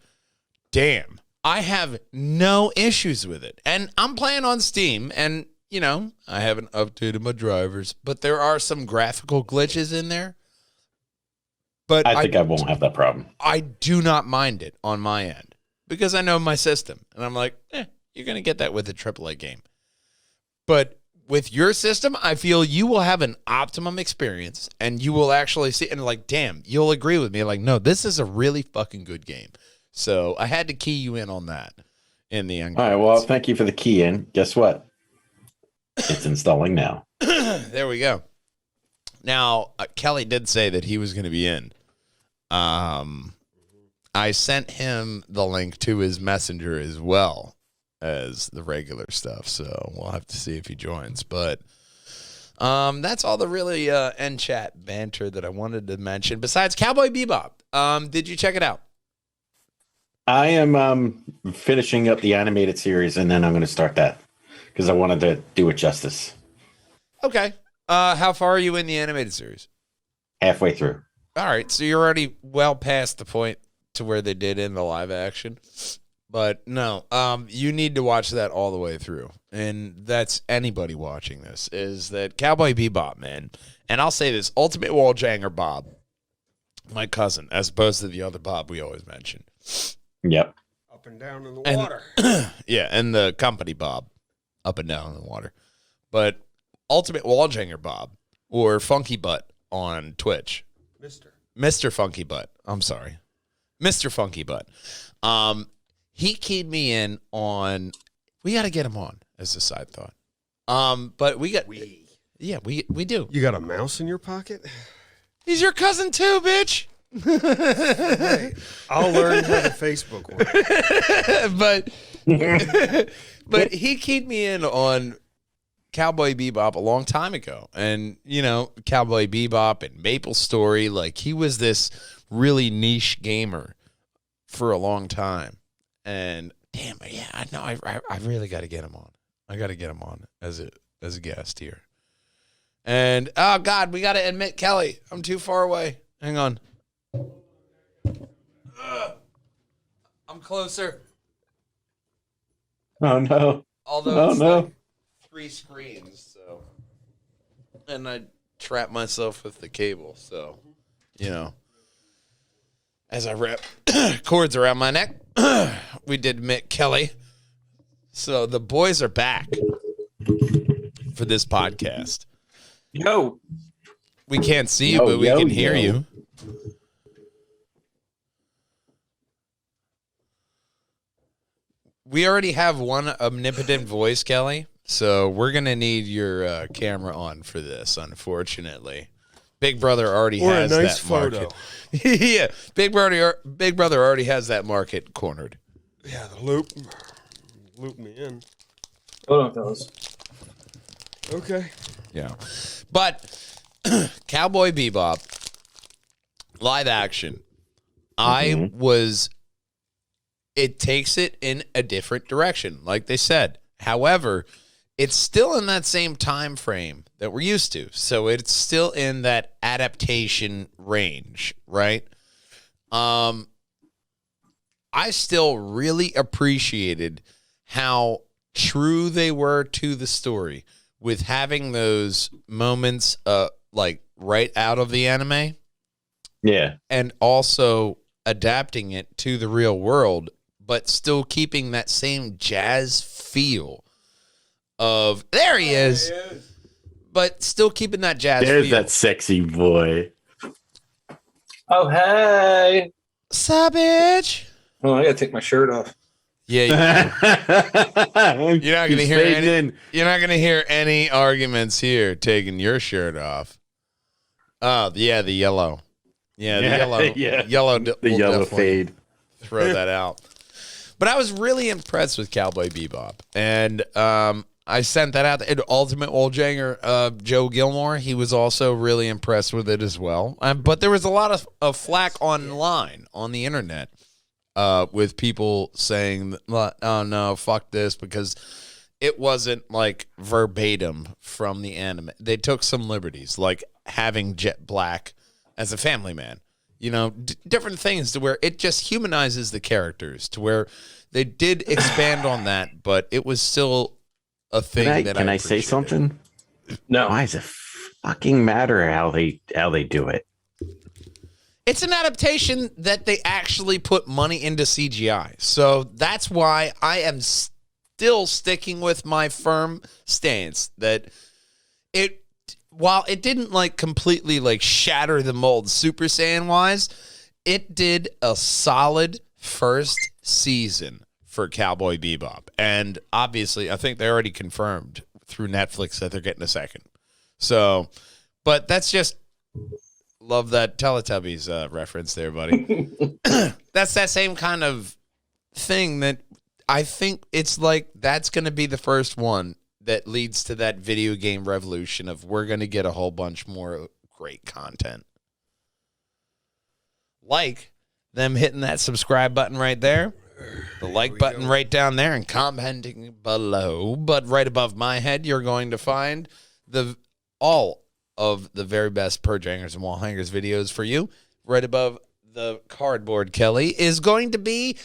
damn, I have no issues with it. And I'm playing on Steam and, I haven't updated my drivers, but there are some graphical glitches in there. But I think I won't have that problem. I do not mind it on my end because I know my system. And I'm like, you're going to get that with a AAA game. But with your system, I feel you will have an optimum experience and you will actually see, and like, damn, you'll agree with me. Like, no, this is a really fucking good game. So I had to key you in on that in the end. All right, well, thank you for the key in. Guess what? It's installing now. There we go. Now, Kelly did say that he was going to be in. I sent him the link to his messenger as well as the regular stuff, so we'll have to see if he joins. But that's all the really end chat banter that I wanted to mention. Besides Cowboy Bebop, did you check it out? I am finishing up the animated series, and then I'm going to start that because I wanted to do it justice. Okay. How far are you in the animated series? Halfway through. All right, so you're already well past the point to where they did in the live action. But no, you need to watch that all the way through. And that's anybody watching this, is that Cowboy Bebop, man. And I'll say this, Ultimate Walljanger Bob, my cousin, as opposed to the other Bob we always mention. Yep. Up and down in the water. Yeah, and the company Bob, up and down in the water. But Ultimate Walljanger Bob, or Funky Butt on Twitch. Mr. Funky Butt. I'm sorry. Mr. Funky Butt. He keyed me in on, we got to get him on as a side thought. But we do. You got a mouse in your pocket? He's your cousin too, bitch. Hey, I'll learn how the Facebook works. but he keyed me in on Cowboy Bebop a long time ago. And, Cowboy Bebop and Maple Story, like he was this really niche gamer for a long time. And damn, yeah, I know. I really got to get him on. I got to get him on as a guest here. And oh God, we got to admit Kelly. I'm too far away. Hang on. I'm closer. Oh no. Although it's like 3 screens, so, and I trap myself with the cable, so as I wrap cords around my neck. we did Mick Kelly. So the boys are back for this podcast. Yo. We can't see you, but we can hear you. We already have one omnipotent voice, Kelly, so we're going to need your camera on for this, unfortunately. Big Brother already has a nice that photo. market. Yeah, Big Brother already has that market cornered. Yeah, the loop me in. Hold on, fellas. Okay. Yeah. But Cowboy Bebop, live action, it takes it in a different direction, like they said. However, it's still in that same time frame that we're used to. So it's still in that adaptation range, right? I still really appreciated how true they were to the story with having those moments like right out of the anime. Yeah. And also adapting it to the real world, but still keeping that same jazz feel of there he is, but still keeping that jazz There's feel. that sexy boy. Oh, hey. Sup, bitch? Oh, I gotta take my shirt off. Yeah, you're not gonna He's hear fading any. in. You're not gonna hear any arguments here taking your shirt off. Oh, yeah, the yellow. Yeah, the yellow. Yeah. Yellow. The will yellow definitely fade. Throw that out. But I was really impressed with Cowboy Bebop, and I sent that out. And Ultimate Walljanger, Joe Gilmore, he was also really impressed with it as well. But there was a lot of flack online on the internet with people saying, "Oh no, fuck this," because it wasn't like verbatim from the anime. They took some liberties, like having Jet Black as a family man. You know, different things to where it just humanizes the characters to where they did expand on that, but it was still a thing Can I say something? No. Why does it fucking matter how they do it? It's an adaptation that they actually put money into CGI. So that's why I am still sticking with my firm stance that while it didn't like completely like shatter the mold Super Saiyan wise, it did a solid first season for Cowboy Bebop. And obviously, I think they already confirmed through Netflix that they're getting a second. So, but that's just love that Teletubbies reference there, buddy. That's that same kind of thing that I think it's like that's going to be the first one that leads to that video game revolution of we're going to get a whole bunch more great content. Like them hitting that subscribe button right there, the like button right down there, and commenting below. But right above my head, you're going to find all of the very best Perjangers and Wall Hangers videos for you. Right above the cardboard, Kelly, is going to be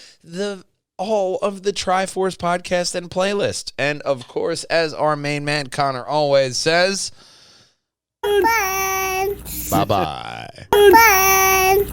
all of the Triforce podcast and playlist. And of course, as our main man Connor always says, Bye. bye-bye. Bye.